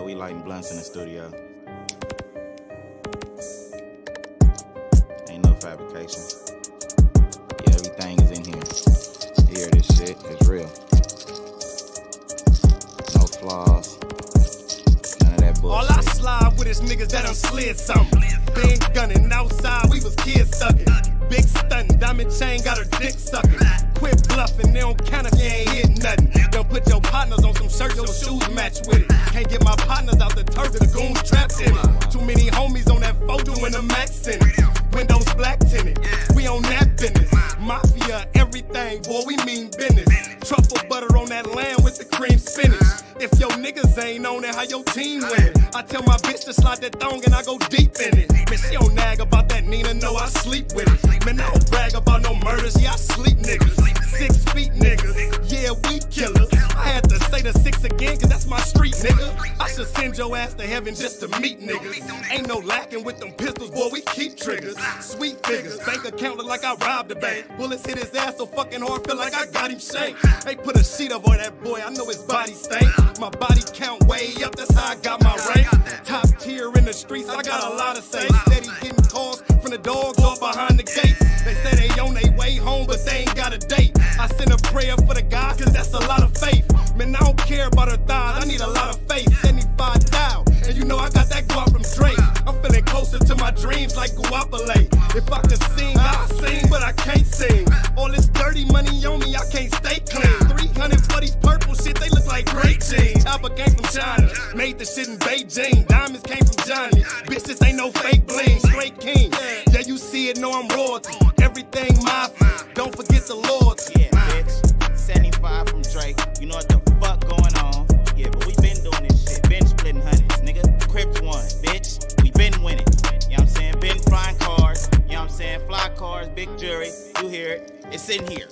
we lighting blunts in the studio. Ain't no fabrication. Yeah, everything is in here. You hear this shit? It's real. No flaws. None of that bullshit. All I slide with is niggas that done slid something. Been gunning outside, we was kids sucking. Big stuntin', diamond chain got her dick sucking. Quit bluffing, they don't count if you ain't hit nothing. Don't put your partners on some shirts, your shoes match with it. Can't get my partners out the turf, the goons trapped in it. Too many homies on that photo in the max in it. Windows black tinted, we on that business. Mafia, everything, boy, we mean business. Truffle butter on that lamb with the cream spinach. If your niggas ain't on it, how your team win? I tell my bitch to slide that thong and I go deep in it. Man, she don't nag about that Nina, no, I sleep with it. Man, I don't brag about no murders, yeah, I sleep niggas. 6 feet niggas, yeah, we killers. I had to say the 6 again, cause that's my street, nigga. I should send your ass to heaven just to meet niggas. Ain't no lacking with them pistols, boy, we keep triggers. Sweet figures, bank account look like I robbed a bank. Bullets hit his ass so fucking hard, feel like I got him shanked. They put a sheet over that boy, I know his body stank. My body count way up, that's how I got my rank. Top tier in the streets, I got a lot to say. Steady getting calls from the dogs all behind the gates. They say they on their way home, but they ain't got a date. I send a prayer for the guys, cause that's a lot of faith. Man, I don't care about her thighs, I need a lot of faith. 75 down, and you know I got that guap from Drake. I'm feeling closer to my dreams like Guapale. If I could sing, I'll sing, but I can't sing. All this dirty money on me, I can't stay clean. 300 for these purple shit, they look like great jeans. Chopper came from China, made the shit in Beijing. Diamonds came from Johnny, bitch, this ain't no fake bling. Straight king, yeah, you see it, know I'm royalty. Everything mafia, don't forget the loyalty. Yeah, bitch, 75 from Drake, you know what the fuck going on. Yeah, but we been doing this shit, been splitting hundreds, nigga. Crips won, bitch, we been winning. You know what I'm saying? Been flying cars, you know what I'm saying? Fly cars, big jury, you hear it, it's in here.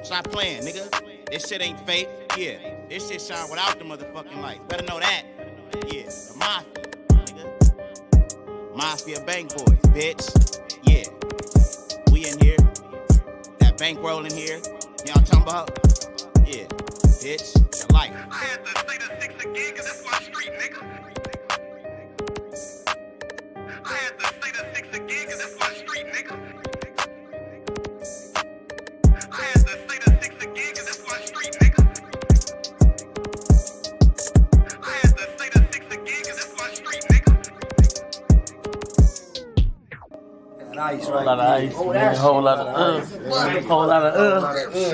Stop playing, nigga. This shit ain't fake, yeah. This shit shine without the motherfucking lights. Better know that. Yeah, the mafia, nigga. Mafia bank boys, bitch. Yeah. We in here. That bankroll in here. You know what I'm talking about? Yeah. Bitch. The light. I had to say the 6 again, cause that's my street, nigga. I had to say the 6 again, cause that's my street, nigga. I had to say the 6 again, cause that's my street, nigga. I had to say the 6 again, cause that's my street, nigga. Ice, right? Whole lot of ice, nigga. Whole lot of whole lot of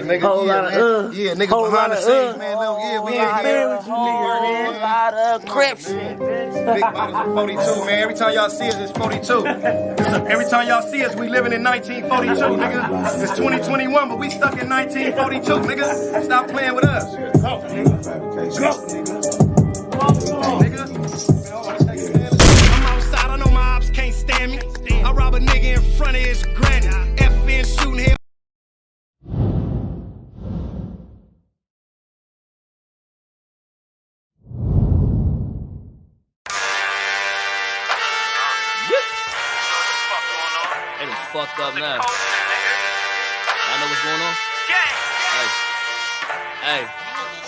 nigga. Whole lot of yeah, nigga behind the scenes, man. Yeah, we out here. Whole lot of crips. Big bottles of 42, man. Every time y'all see us, it's 42. Every time y'all see us, we living in 1942, nigga. It's 2021, but we stuck in 1942, nigga. Stop playing with us. Go, nigga. I'm outside, I know my ops can't stand me. I rob a nigga in front of his granny. FN shooting him. They done fucked up now. I know what's going on? Hey.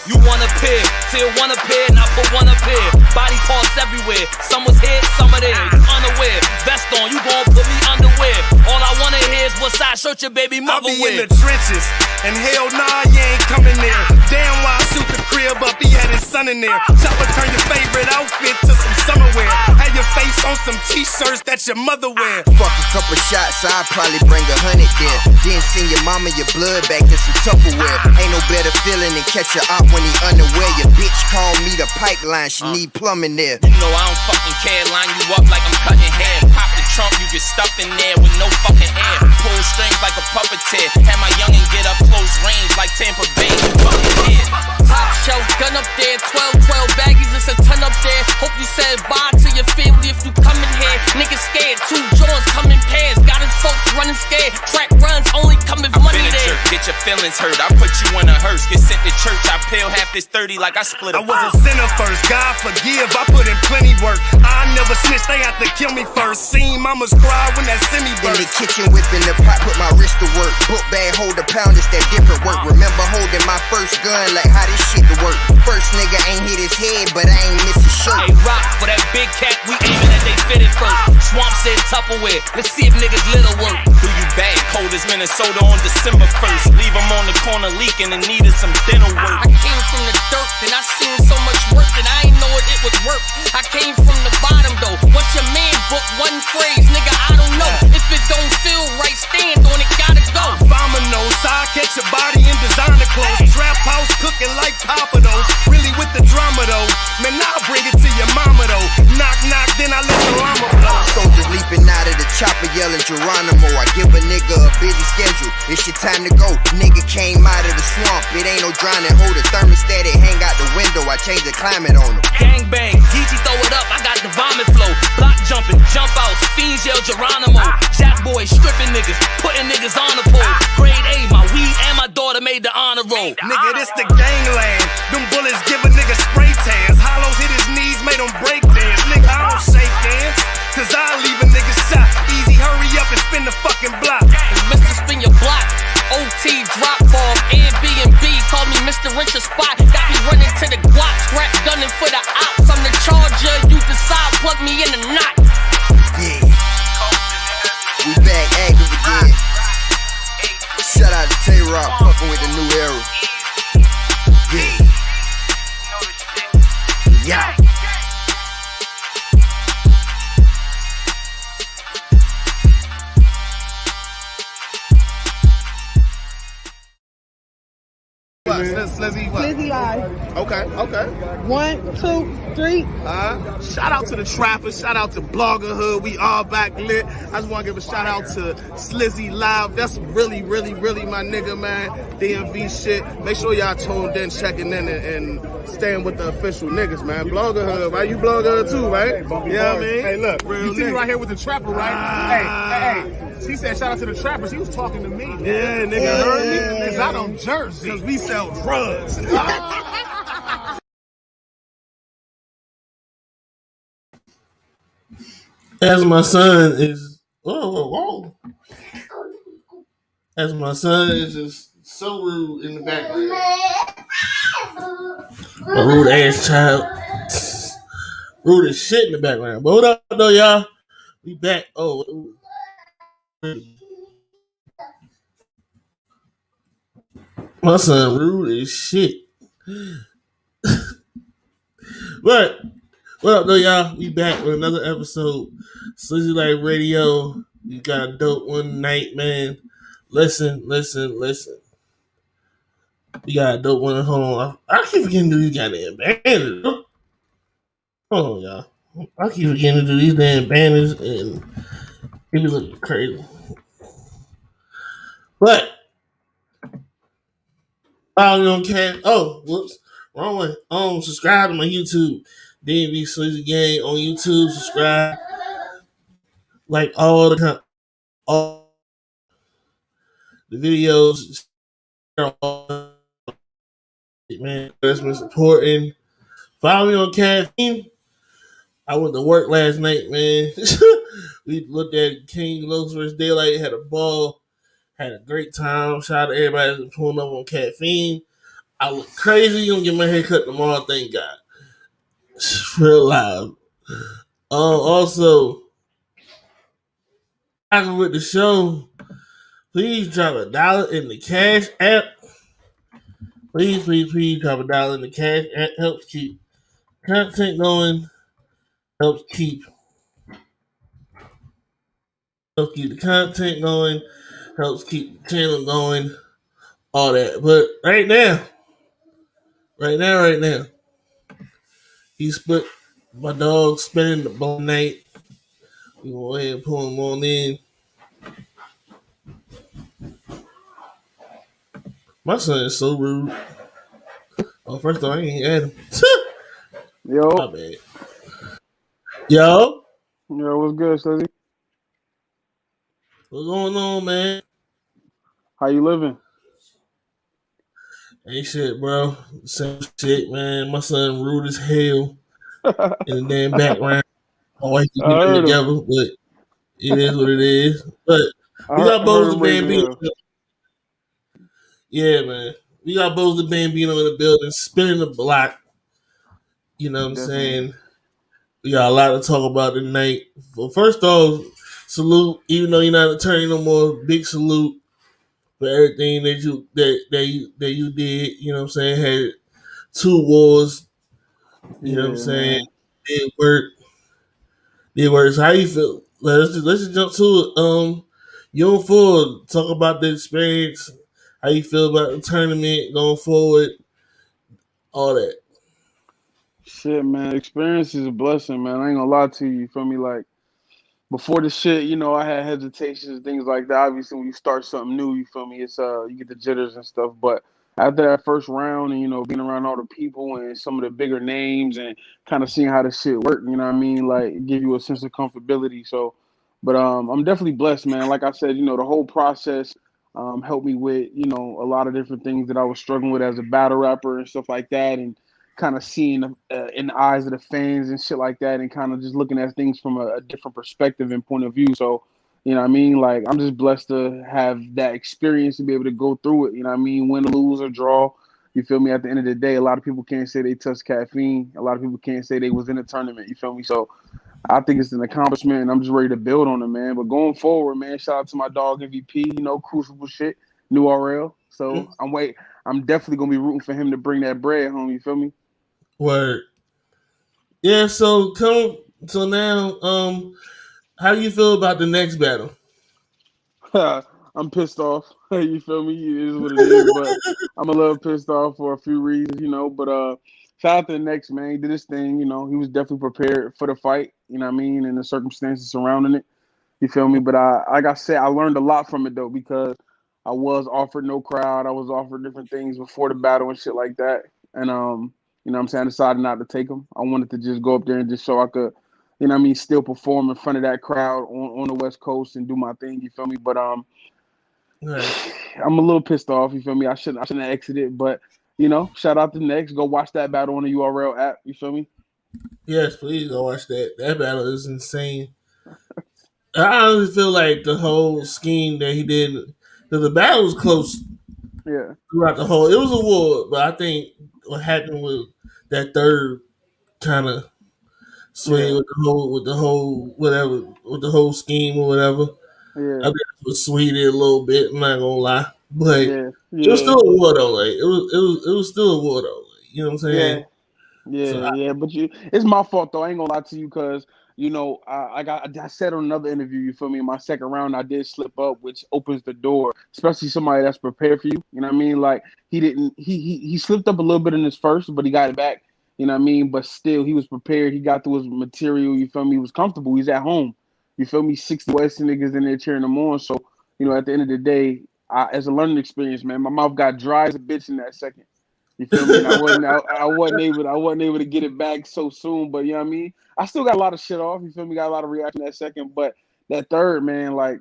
You wanna pair, till one appear, not for one appear. Body parts everywhere, some was here, some are there. You unaware, vest on, you gon' put me underwear. All I wanna hear is what size shirt your baby mother wear. I be in the trenches, and hell nah, you ain't coming there. Damn why I shoot the crib up, he had his son in there. Chopper turn your favorite outfit to some summer wear. Have your face on some t-shirts that your mother wear. Fuck a couple shots, I'd probably bring 100 there. Then send your mama your blood back to some Tupperware. Ain't no better feeling than catch her op when he unaware. Your bitch call me the pipeline, she need plumbing there. You know I don't fucking care, line you up like I'm cutting hair. Pop the trunk, you get stuffed in there with no fucking air. Pull strings like a puppeteer. Have my youngin' get up close range like Tampa Bay, you fucking head. Top shelf, gun up there, 12 baggies, it's a ton up there. Hope you said bye to your family if you come in here. Niggas scared, 2 jaws come in pairs. Got his folks running scared. Track runs only come if money there. Get your feelings hurt, I put you in a hearse. Get sent to church, I peel half this 30 like I split a I was a sinner first, God forgive, I put in plenty work. I never snitched, they had to kill me first. Seen mamas cry when that semi burst. In the kitchen whipping the pot, put my wrist to work. Book bag, hold a pound, it's that different work. Remember holding my first gun, like how this shit to work. First nigga ain't hit his head, but I ain't miss a shirt. Hey, rock for that big cat, we aiming at they fitted first. Swamp said Tupperware, let's see if niggas little work. Do you bad, cold as Minnesota on December 1st. Leave them on the corner leaking and needed some dental work. I came from the dirt and I seen so much work that I ain't know it would work. I came from the bottom though. What's your man book? One phrase, nigga, I don't know. If it don't feel right, stand on it, gotta go. Bambino, side catch your body in designer clothes. Trap house cooking like Papa though. Really with the drama though. Man, I'll bring it to your mama though. Knock, knock, then I let the llama blow. Soldiers leaping out of the chopper yelling Geronimo. I give a nigga a busy schedule. It's your time to go. Nigga came out of the swamp. It ain't no drowning. Hold a thermostat, it hang out the window. I change the climate on them. Gang bang, Geechee throw it up, I got the vomit flow. Block jumping, jump out, fiends yell Geronimo. Jack boys stripping niggas, putting niggas on the pole. Grade A, my weed and my daughter made the honor roll. Nigga, this the gangland. Them bullets give a nigga spray tans. Hollows hit his knees, made him break dance. Nigga, I don't shake hands, cause I'll leave a nigga shot. Easy, hurry up and spin the fucking block. It's Mr. Spin your block, OT drop bomb, Airbnb, call me Mr. Richard Spot. Got me running to the guap, strap gunning for the ops. I'm the charger, you decide, plug me in the knot. Yeah, we back active again. Shout out to Tay-Rock, fucking with the new era. Yeah. Yeah. Slizzy what? Slizzy live. Okay. 1, 2, 3. Shout out to the trappers, shout out to Bloggerhood, we all back lit. I just want to give a shout out to Slizzy Live. That's really my nigga, man. DMV shit. Make sure y'all tuned in, checking in, and staying with the official niggas, man. Bloggerhood, right? You Bloggerhood too, right? Hey, You know what I mean? Hey, look, Real you see me nigga. right here with the trapper, right? Hey. She said shout out to the trappers. He was talking to me. Yeah, nigga, heard me? Cause I don't Jersey. Cause we sell drugs. As my son is, whoa. As my son is just so rude in the background. A rude ass child. Rude as shit in the background. But what up, though, y'all? We back. My son rude as shit. But what up, though, y'all? We back with another episode. Slizzy Life Radio. You got a dope one night, man. Listen. We got a dope one. Hold on. I keep forgetting to do these goddamn banners. Hold on, y'all. I keep forgetting to do these damn banners, and it be looking crazy. But follow me on Cat. Oh, whoops. Wrong way. Subscribe to my YouTube. DMV Slizzy Gang on YouTube. Subscribe. Like all the videos. Man, that's most important. Follow me on Caffeine. I went to work last night, man. We looked at King Los vs. Daylight, had a ball, had a great time. Shout out to everybody that's pulling up on Caffeine. I look crazy. Gonna get my hair cut tomorrow, thank God. Real live. Also, talking with the show, please drop $1 in the Cash App. Please drop $1 in the Cash App. Helps keep content going. Helps keep the content going. Helps keep the channel going. All that. But right now, he split my dog spending the ball night. We go ahead and pull him on in. My son is so rude. Oh, first of all, I ain't at him. Yo. My bad. Yo. Yo, what's good, Slizzy? What's going on, man? How you living? Ain't shit, bro. Same shit, man. My son rude as hell in the damn background. My wife to I get them heard him. together, but it is what it is. But we I got heard Boze the him raising Bambino. hell. Yeah, man. We got Boze the Bambino in the building, spinning the block. You know what I'm Definitely. saying? We got a lot to talk about tonight. Well, first off, salute. Even though you're not an attorney no more, big salute for everything that you did. You know what I'm saying? Had 2 wars. You know what I'm Yeah, saying? man. Did work. Did work. So how you feel? Let's just jump to it. You on forward. Talk about the experience. How you feel about the tournament going forward? All that. Shit, man. Experience is a blessing, man. I ain't gonna lie to you. You feel me? Like, before the shit, I had hesitations and things like that. Obviously, when you start something new, you feel me? It's you get the jitters and stuff. But after that first round, and being around all the people and some of the bigger names and kind of seeing how the shit work, you know what I mean? Like, it give you a sense of comfortability. So, but I'm definitely blessed, man. Like I said, the whole process helped me with a lot of different things that I was struggling with as a battle rapper and stuff like that, and kind of seeing in the eyes of the fans and shit like that, and kind of just looking at things from a different perspective and point of view. So, you know what I mean? Like, I'm just blessed to have that experience to be able to go through it. You know what I mean? Win, lose, or draw. You feel me? At the end of the day, a lot of people can't say they touched caffeine. A lot of people can't say they was in a tournament. You feel me? So I think it's an accomplishment, and I'm just ready to build on it, man. But going forward, man, shout out to my dog MVP. Crucible shit, new RL. So Hmm? I'm definitely gonna be rooting for him to bring that bread home. You feel me? Word. Yeah. So now, how do you feel about the next battle? I'm pissed off. You feel me? It is what it is, but I'm a little pissed off for a few reasons. But shout out to the next man. He did his thing. He was definitely prepared for the fight. You know what I mean, and the circumstances surrounding it. You feel me? But like I said, I learned a lot from it though, because I was offered no crowd. I was offered different things before the battle and shit like that. And what I'm saying, I decided not to take them. I wanted to just go up there and just show I could, what I mean, still perform in front of that crowd on the West Coast and do my thing. You feel me? But Right. I'm a little pissed off. You feel me? I shouldn't have exited, but shout out to next. Go watch that battle on the URL app. You feel me? Yes, please go watch that. That battle is insane. I honestly feel like the whole scheme that he did, because the battle was close Yeah, throughout the whole. It was a war, but I think what happened with that third kind of sway yeah, with the whole whatever with the whole scheme or whatever. I yeah, think it was sweeted a little bit. I'm not gonna lie, but yeah, it was yeah, still a war though. Like it was still a war though. Like, you know what I'm saying? yeah. Yeah, So yeah, but it's my fault though. I ain't gonna lie to you, because I said on another interview. You feel me? In my second round, I did slip up, which opens the door, especially somebody that's prepared for you. You know what I mean? Like, he didn't. He slipped up a little bit in his first, but he got it back. You know what I mean? But still, he was prepared. He got through his material. You feel me? He was comfortable. He's at home. You feel me? 60 Western niggas in there cheering him on. So at the end of the day, as a learning experience, man, my mouth got dry as a bitch in that second. You feel me? And I wasn't able to get it back so soon. But you know what I mean? I still got a lot of shit off. You feel me? Got a lot of reaction that second. But that third, man, like,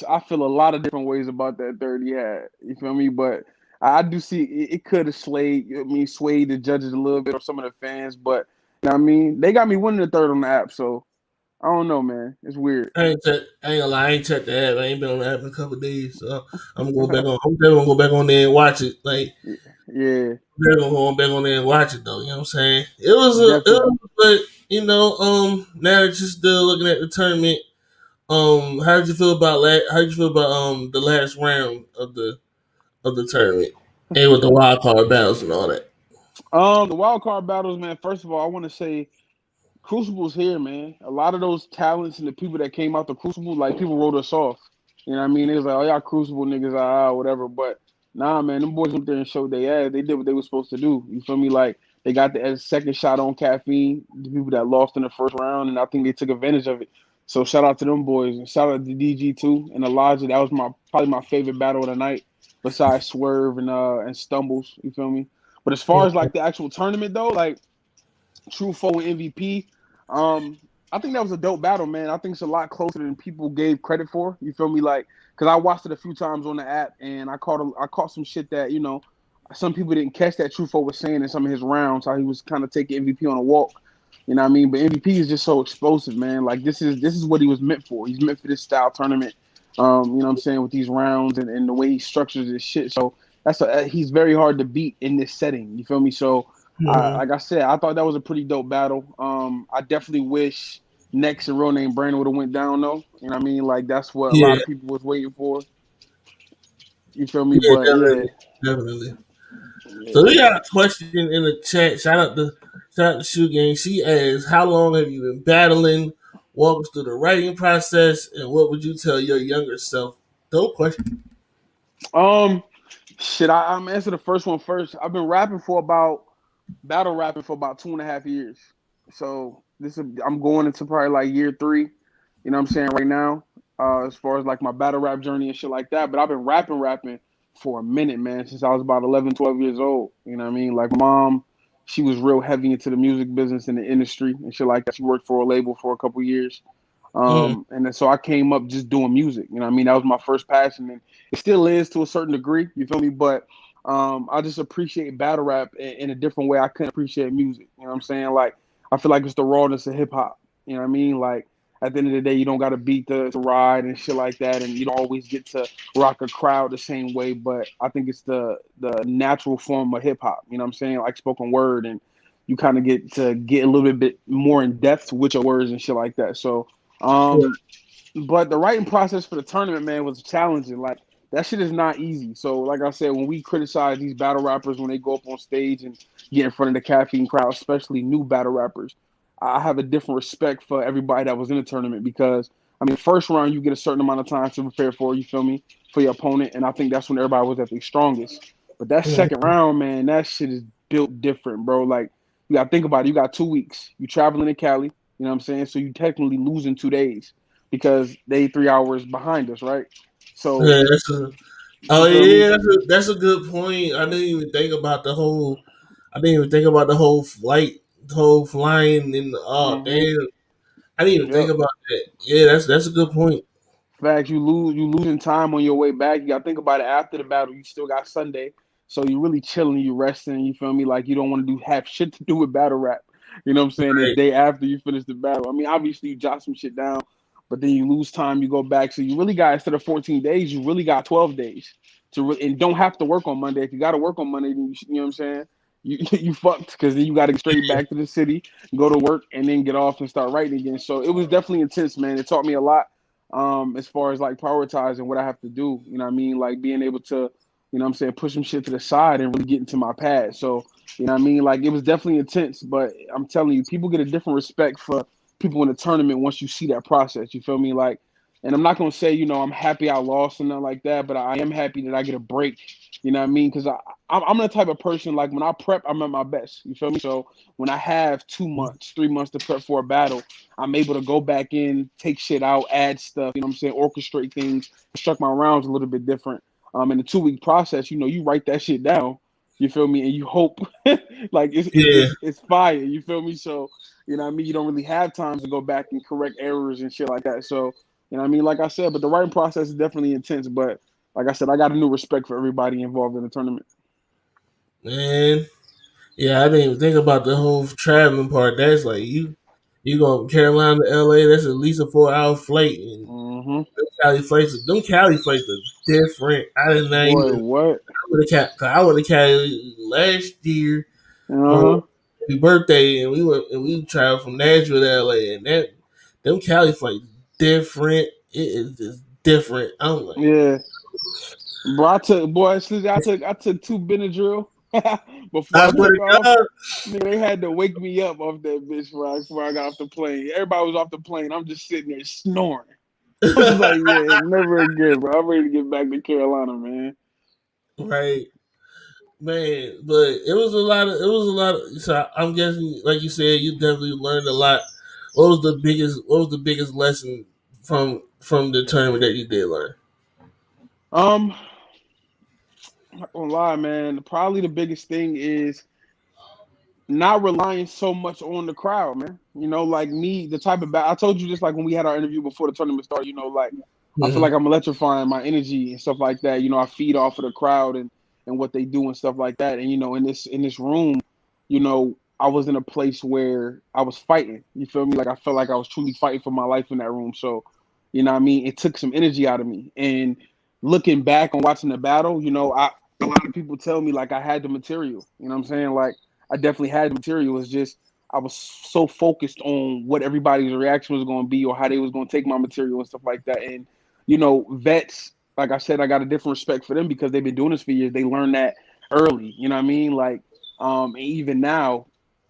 I feel a lot of different ways about that third he had. You feel me? But I do see it could have swayed the judges a little bit or some of the fans. But you know what I mean? They got me winning the third on the app. So I don't know, man. It's weird. I ain't gonna lie, I ain't checked the app. I ain't been on the app in a couple of days, so I'm gonna go back on. I'm definitely gonna go back on there and watch it. Like, Yeah, they're gonna go back on there and watch it though. You know what I'm saying? It definitely. was, but now that you're still looking at the tournament, how did you feel about the last round of the tournament and with the wild card battles and all that? The wild card battles, man. First of all, I want to say Crucible's here, man. A lot of those talents and the people that came out the Crucible, like, people wrote us off. You know what I mean? It was like, oh, y'all Crucible niggas, whatever. But nah, man, them boys went there and showed their ass. They did what they were supposed to do. You feel me? Like, they got the second shot on caffeine, the people that lost in the first round, and I think they took advantage of it. So shout out to them boys, and shout out to DG too and Elijah. That was probably my favorite battle of the night, besides Swerve and Stumbles. You feel me? But as far as like the actual tournament though, like, True Foe and MVP. Um, I think that was a dope battle, man. I think it's a lot closer than people gave credit for. You feel me? Like, because I watched it a few times on the app, and I caught some shit that some people didn't catch that Truffaut was saying in some of his rounds, how he was kind of taking MVP on a walk. You know what I mean? But MVP is just so explosive, man. Like this is what he was meant for. He's meant for this style tournament. You know what I'm saying, with these rounds and the way he structures his shit. So he's very hard to beat in this setting. You feel me? So Mhm. like I said, I thought that was a pretty dope battle. I definitely wish Next and Real Name Brandon would have went down though. You know what I mean? Like that's what a lot Yeah, of people was waiting for. You feel me? yeah, But yeah, definitely, definitely. So we yeah. got a question in the chat. Shout out to Shoe Gang. She asks, "How long have you been battling? Walk us through the writing process, and what would you tell your younger self?" Dope question. Um, shit. I'm answer the first one first. I've been rapping for about battle rapping for about 2.5 years. So I'm going into probably like year three. You know what I'm saying right now, as far as like my battle rap journey and shit like that. But I've been rapping for a minute, man, since I was about 11, 12 years old. You know what I mean? Like mom, she was real heavy into the music business and the industry and shit like that. She worked for a label for a couple years. Mm, And then so I came up just doing music. You know what I mean? That was my first passion, and it still is to a certain degree. You feel me? But I just appreciate battle rap in a different way I couldn't appreciate music. You know what I'm saying? Like I feel like it's the rawness of hip hop. You know what I mean? Like at the end of the day, you don't got to beat the ride and shit like that, and you don't always get to rock a crowd the same way. But I think it's the natural form of hip hop. You know what I'm saying? Like spoken word, and you kind of get to get a little bit more in depth with your words and shit like that. So yeah, um, but the writing process for the tournament, man, was challenging. Like that shit is not easy. So, like I said, when we criticize these battle rappers when they go up on stage and get in front of the caffeine crowd, especially new battle rappers, I have a different respect for everybody that was in the tournament because I mean, first round you get a certain amount of time to prepare for. You feel me, for your opponent, and I think that's when everybody was at their strongest. But that mm, second round, man, that shit is built different, bro. Like you got to think about it. You got 2 weeks. You traveling to Cali. You know what I'm saying? So you technically losing 2 days because they 3 hours behind us, right? So yeah. Oh you feel me? yeah, that's a good point. I didn't even think about the whole. I didn't even think about the whole flight, the whole flying, and oh Hmm. damn, I didn't even think Yep. about that. Yeah, that's a good point. Fact, you losing time on your way back. You gotta think about it after the battle. You still got Sunday, so you really chilling, you resting. You feel me? Like you don't want to do have shit to do with battle rap. You know what I'm saying? The Right. day after you finish the battle. I mean, obviously you jot some shit down, but then you lose time. You go back, so you really got instead of 14 days, you really got 12 days and don't have to work on Monday. If you got to work on Monday, then you know what I'm saying? You fucked because then you got to get straight back to the city, go to work, and then get off and start writing again. So it was definitely intense, man. It taught me a lot as far as like prioritizing what I have to do. You know what I mean? Like being able to, you know what I'm saying, push some shit to the side and really get into my pad. So, you know what I mean? Like it was definitely intense, but I'm telling you, people get a different respect for people in the tournament once you see that process. You feel me? Like, and I'm not gonna say, I'm happy I lost and nothing like that, but I am happy that I get a break. You know what I mean? Because I'm the type of person like when I prep, I'm at my best. You feel me? So when I have 2 months, 3 months to prep for a battle, I'm able to go back in, take shit out, add stuff, you know what I'm saying, orchestrate things, construct my rounds a little bit different. In the 2 week process, you write that shit down, you feel me, and you hope like Yeah, it's fire, you feel me? So, you know what I mean, you don't really have time to go back and correct errors and shit like that. So, you know what I mean, like I said, but the writing process is definitely intense, but like I said, I got a new respect for everybody involved in the tournament. man. Yeah, I didn't even think about the whole traveling part. That's like you go Carolina to LA. That's at least a 4 hour flight, and Hmm. them Cali flights are different. I did not Boy, even. what? I would have carried last year for Uh-huh. my birthday, and we traveled from Nashville to LA, and them Cali flights different. It is just different. I'm like, Yeah. Bro, I took two Benadryl before I I swear took to off. God. Nigga, they had to wake me up off that bitch before I got off the plane. Everybody was off the plane. I'm just sitting there snoring. I was like, yeah, never again, bro. I'm ready to get back to Carolina, man. Right. Man, but it was a lot of so I'm guessing like you said, you definitely learned a lot. What was the biggest lesson from the tournament that you did learn? Um, not gonna lie, man. Probably the biggest thing is not relying so much on the crowd, man. Like me, the type of I told you just like when we had our interview before the tournament started. Like I feel Hmm. like I'm electrifying my energy and stuff like that. I feed off of the crowd, and and what they do and stuff like that. And in this room, I was in a place where I was fighting. You feel me? Like I felt like I was truly fighting for my life in that room. So, what I mean? It took some energy out of me. And looking back on watching the battle, a lot of people tell me like I had the material. You know what I'm saying? Like I definitely had the material. It's just I was so focused on what everybody's reaction was going to be or how they was going to take my material and stuff like that. And vets, like I said, I got a different respect for them because they've been doing this for years. They learned that early. You know what I mean? Like, and even now,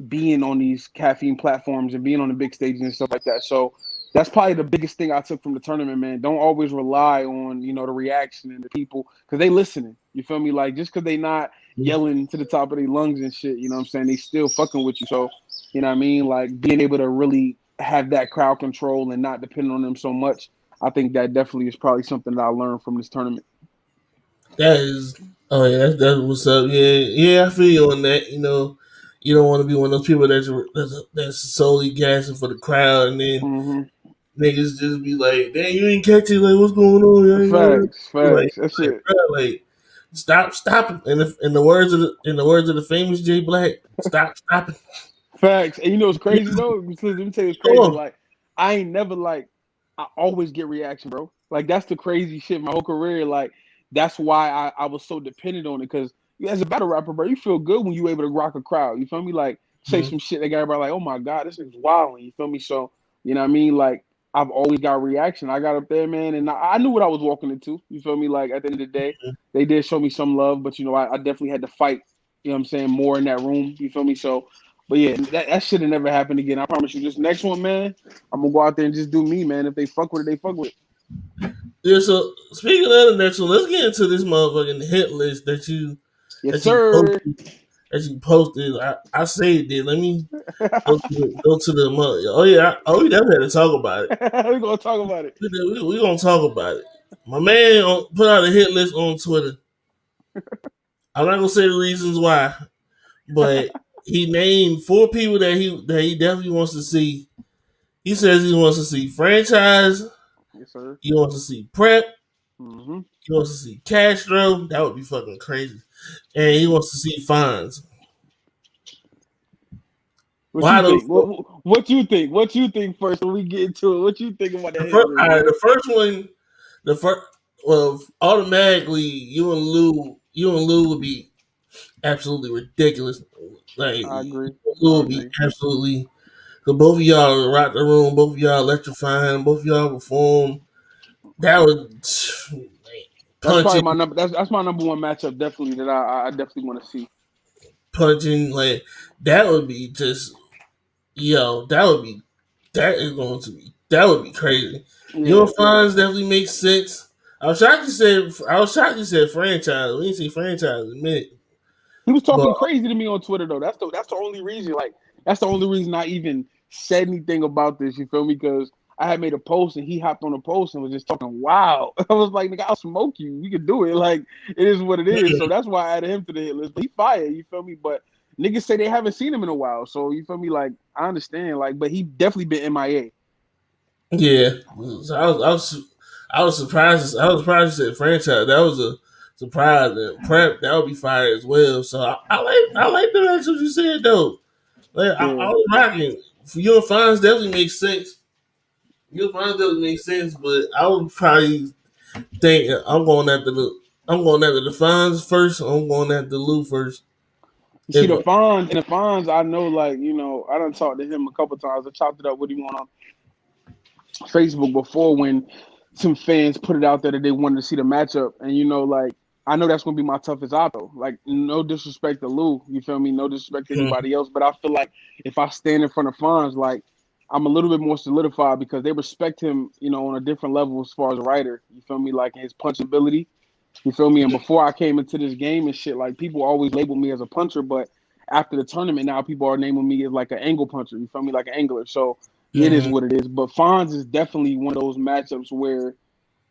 being on these caffeine platforms and being on the big stages and stuff like that. So that's probably the biggest thing I took from the tournament, man. Don't always rely on, the reaction and the people because they listening. You feel me? Like just because they not yelling to the top of their lungs and shit, you know what I'm saying? They still fucking with you. So, you know what I mean? Like being able to really have that crowd control and not depend on them so much. I think that definitely is probably something that I learned from this tournament. That is, oh yeah, that's what's up. Yeah, I feel you on that. You don't want to be one of those people that's solely gassing for the crowd, and then Mm-hmm. niggas just be like, "Damn, you ain't catch it. Like, what's going on?" Facts. That's it. Bro, like, stop. In the words of the famous Jay Black, stop it. Facts. And it's crazy though. Let me tell you, it's Come crazy. on. Like I ain't never like I always get reaction, bro. Like that's the crazy shit. My whole career, like that's why I was so dependent on it. Because as a battle rapper, bro, you feel good when you able to rock a crowd. You feel me? Like say Mhm. some shit that got everybody like, oh my god, this is wild. You feel me? So you know what I mean? Like I've always got reaction. I got up there, man, and I knew what I was walking into. You feel me? Like at the end of the day, they did show me some love, but I definitely had to fight. You know what I'm saying? More in that room. You feel me? So. But yeah, that should have never happened again. I promise you. This next one, man, I'm gonna go out there and just do me, man. If they fuck with it, they fuck with it. Yeah. So speaking of the next one, let's get into this motherfucking hit list Yes, that you sir. posted. That you posted. I saved it. Let me go to the month. Oh yeah. We definitely had to talk about it. We're gonna talk about it. We gonna talk about it. My man put out a hit list on Twitter. I'm not gonna say the reasons why, but he named 4 people that he definitely wants to see. He says he wants to see Franchise. Yes, sir. He wants to see Prep. Mm-hmm. He wants to see Castro. That would be fucking crazy. And he wants to see Fonz. What you Why those think? four? What you think? What you think first when we get into it? What you think about that The hit first, list, all right, man? the first one, the first, well, automatically, you and Lou would be absolutely ridiculous. Like I agree. Lou I would be agree. absolutely. Cause both of y'all rock the room. Both of y'all electrifying. Both of y'all perform. That was That's probably punching, my number. That's my number one matchup. Definitely that I definitely want to see. punching. Like that would be just yo. That would be crazy. Your Yeah. funds definitely makes sense. I was shocked you said franchise. We didn't see franchise in a minute. He was But talking crazy to me on Twitter though. That's the only reason. Like that's the only reason I even said anything about this. You feel me? Because I had made a post and he hopped on the post and was just talking. Wow, I was like, nigga, I'll smoke you. We could do it. Like it is what it is. So that's why I added him to the hit list. But he fired. You feel me? But niggas say they haven't seen him in a while. So you feel me? Like I understand. Like, but he definitely been MIA. yeah, so I was surprised. I was surprised you said franchise. That was a surprise. And prep that would be fire as well. So I like the matchups you said though. Like I Yeah. was rocking. For you and Fonz definitely makes sense. You and Fonz definitely makes sense, but I would probably think I'm going after the Fonz first. I'm going after Lou first. You see If the Fonz, I know, like, I done talked to him a couple times. I chopped it up with him on Facebook before when some fans put it out there that they wanted to see the matchup. And, like, I know that's going to be my toughest out, though. Like, no disrespect to Lou, you feel me? No disrespect to anybody else. But I feel like if I stand in front of Fonz, like, I'm a little bit more solidified because they respect him, on a different level as far as a writer. You feel me? Like his punch ability. You feel me? And before I came into this game and shit, like people always labeled me as a puncher, but after the tournament now people are naming me as like an angle puncher. You feel me? Like an angler. So it is Mhm. what it is. But Fonz is definitely one of those matchups where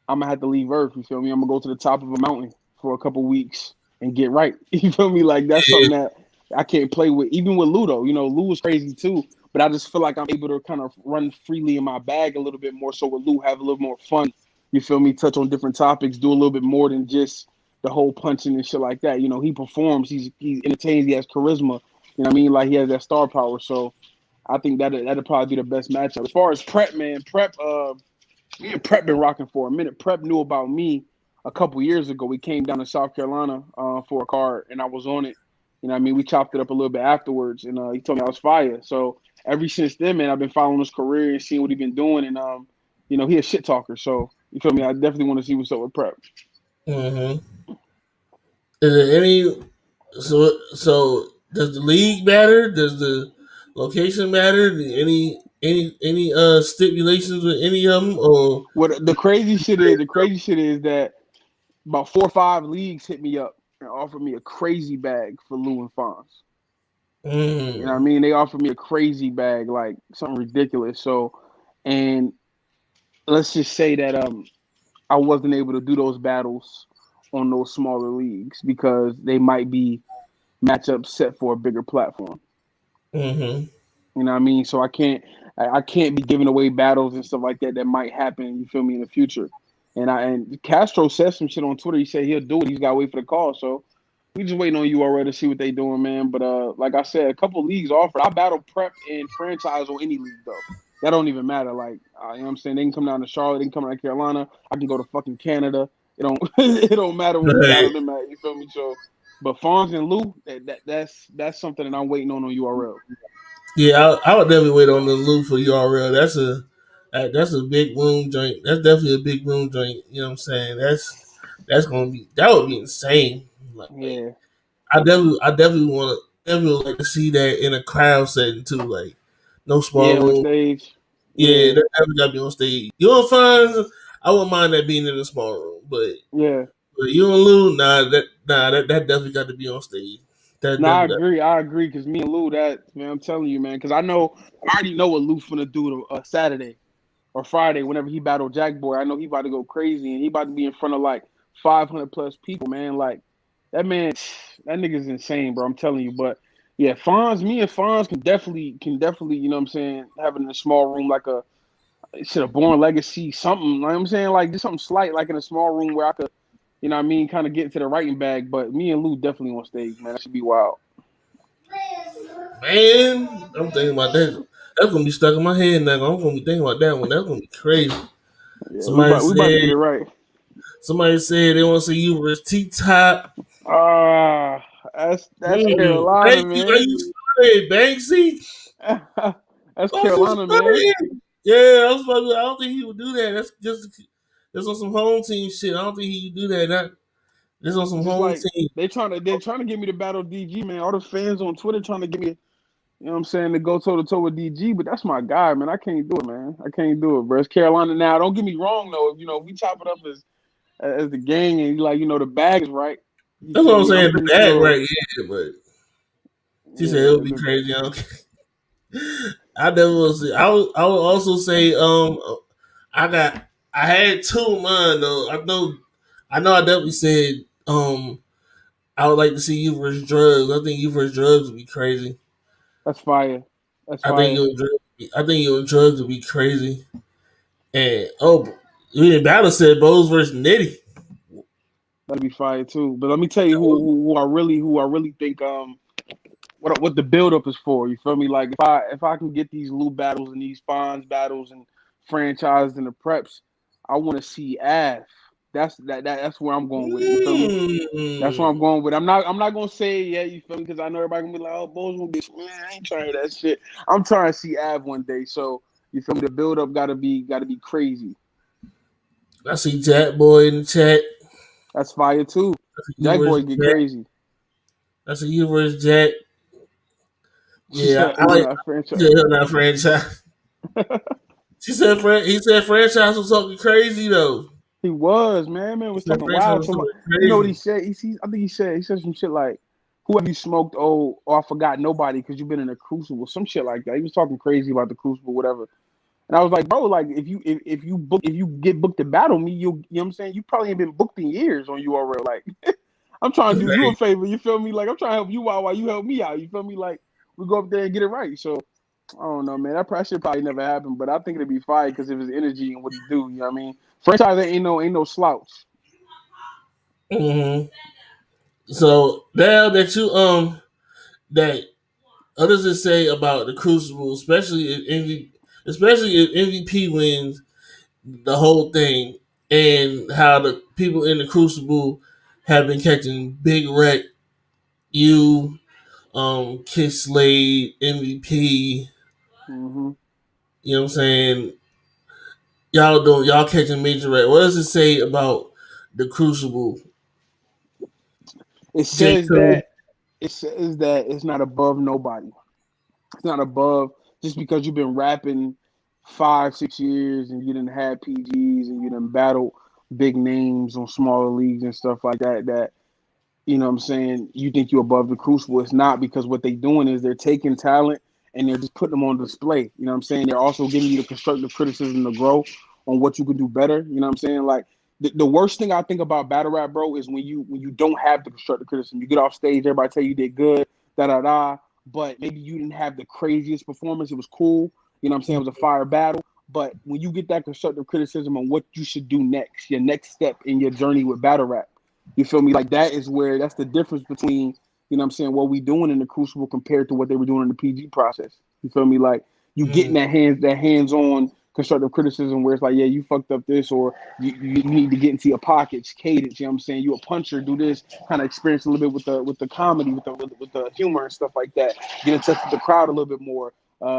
I'm gonna have to leave Earth. You feel me? I'm gonna go to the top of a mountain for a couple weeks and get right. You feel me? Like that's Yeah, something that I can't play with. Even with Ludo, Lou was crazy too. But I just feel like I'm able to kind of run freely in my bag a little bit more. So with Lou, have a little more fun. You feel me? Touch on different topics, do a little bit more than just the whole punching and shit like that. You know, he performs, he entertains, he has charisma. You know what I mean? Like he has that star power. So I think that'd probably be the best matchup. As far as Prep, man, me and Prep been rocking for a minute. Prep knew about me a couple years ago. We came down to South Carolina for a card, and I was on it. You know what I mean? We chopped it up a little bit afterwards, and he told me I was fire. So ever since then, man, I've been following his career and seeing what he's been doing. And, you know, he a shit talker. So, you feel me? I definitely want to see what's up with Prep. Mm-hmm. Is there any so does the league matter? Does the location matter? Any stipulations with any of them or What the crazy shit is that about 4 or 5 leagues hit me up and offered me a crazy bag for Lou and Fonz. You know what I mean? They offered me a crazy bag, like something ridiculous. So, and let's just say that I wasn't able to do those battles on those smaller leagues because they might be matchups set for a bigger platform. Mm-hmm. You know what I mean? So I can't be giving away battles and stuff like that that might happen, you feel me, in the future. And Castro said some shit on Twitter. He said he'll do it. He's got to wait for the call. So we just waiting on URL to see what they doing, man. But like I said, a couple leagues offered. I battle Prep and franchise on any league though. That don't even matter. Like you know what I'm saying, they can come down to Charlotte, they can come down to Carolina. I can go to fucking Canada. It don't it don't matter where we battle them at. You feel me? So, but Fonz and Lou, that's something that I'm waiting on URL. Yeah, I would definitely wait on the Lou for URL. That's a big room joint. That's definitely a big room joint. You know what I'm saying? That would be insane. Like Yeah, I definitely like to see that in a crowd setting too. Like no small yeah, on room. stage. Yeah, Yeah, that definitely got to be on stage. You know, fun. I wouldn't mind that being in a small room, yeah. but you and Lou, that definitely got to be on stage. That No, I definitely. agree. I agree because me and Lou, that man, I'm telling you, man, because I already know what Lou finna do to Saturday or Friday whenever he battled Jack Boy. I know he about to go crazy and he about to be in front of like 500 plus people, man. Like that man, that nigga's insane, bro. I'm telling you. But yeah, me and Fonz can definitely, you know what I'm saying, have it in a small room like a should have Born Legacy, something. You know what I'm saying, like just something slight, like in a small room where I could, you know what I mean, kind of get into the writing bag. But me and Lou definitely on stage, man. That should be wild. Man, I'm thinking about that. That's gonna be stuck in my head now. I'm gonna be thinking about that one. That's gonna be crazy. Yeah, Somebody we about to get said it right. somebody said they want to see you versus T Top. Ah, that's Carolina, Are man. you started, Banksy? That's I'm so Carolina, man. started. Yeah, I was about to, I don't think he would do that. That's on some home team shit. I don't think he would do that. This on some Just home like team. they're trying to get me to battle DG, man. All the fans on Twitter trying to get me, you know what I'm saying, to go toe to toe with DG, but that's my guy, man. I can't do it, man. I can't do it, bro. It's Carolina now. Don't get me wrong though. If we chop it up as the gang and like the bag is right. You That's what feel I'm me? I'm saying. The pretty bag sure. right, yeah, but she Yeah, said it would be man. crazy. I never was. I would also say I got I had two of mine though. I know I definitely said I would like to see you versus drugs. I think you versus drugs would be crazy. That's fire. That's I think fire. you and drugs I think you and drugs would be crazy. And we in battle said Boze versus Nitty. That'd be fire too. But let me tell you who I really think what the build up is for. You feel me? Like if I can get these Lou battles and these Fonz battles and franchises and the preps, I want to see Av. That's where I'm going with it. You feel me? That's where I'm Mm. going with it. I'm not gonna say yeah. You feel me? Because I know everybody gonna be like, oh, Bulls gonna be man. I ain't trying to hear that shit. I'm trying to see Av one day. So you feel me? The build up gotta be crazy. I see Jack Boy in the chat. That's fire too. I see you Jack versus Boy get Jack. crazy. I see you versus Jack. She Yeah, said I he'll like not yeah, franchise. not franchise. He said franchise was talking crazy though. He was, man. Man He was said talking franchise wild. was To talking you know what he crazy. said? I think he said some shit like, "Who have you smoked? Oh, I forgot nobody because you've been in a crucible." Some shit like that. He was talking crazy about the crucible, whatever. And I was like, bro, like if you get booked to battle me, you know what I'm saying? You probably ain't been booked in years on URL. Like I'm trying to do you a favor. You feel me? Like I'm trying to help you out while you help me out. You feel me? Like we go up there and get it right. So I don't know, man. That shit probably never happened, but I think it'd be fire because of his energy and what he do. You know what I mean? Franchise ain't no slouch. hmm So now that you that others that say about the Crucible, especially if MVP wins the whole thing, and how the people in the Crucible have been catching big wreck. You, Kiss Slade, MVP. Mm-hmm. You know what I'm saying? Y'all catching major wreck. What does it say about the Crucible? It J. says Cole. that it's not above nobody. It's not above just because you've been rapping 5, 6 years and you didn't have PGs and you didn't battle big names on smaller leagues and stuff like that. That you know what I'm saying, you think you're above the Crucible. It's not, because what they're doing is they're taking talent and they're just putting them on display. You know what I'm saying? They're also giving you the constructive criticism to grow on what you can do better. You know what I'm saying? Like the worst thing I think about battle rap, bro, is when you don't have the constructive criticism. You get off stage, everybody tell you did good, da da da, but maybe you didn't have the craziest performance. It was cool. You know what I'm saying? It was a fire battle. But when you get that constructive criticism on what you should do next, your next step in your journey with battle rap, you feel me? Like that's the difference between, you know what I'm saying, what we doing in the Crucible compared to what they were doing in the PG process. You feel me? Like you getting that hands on constructive criticism where it's like, yeah, you fucked up this, or you need to get into your pockets, cadence, you know what I'm saying? You a puncher, do this, kind of experience a little bit with the comedy, with the humor and stuff like that. Get in touch with the crowd a little bit more.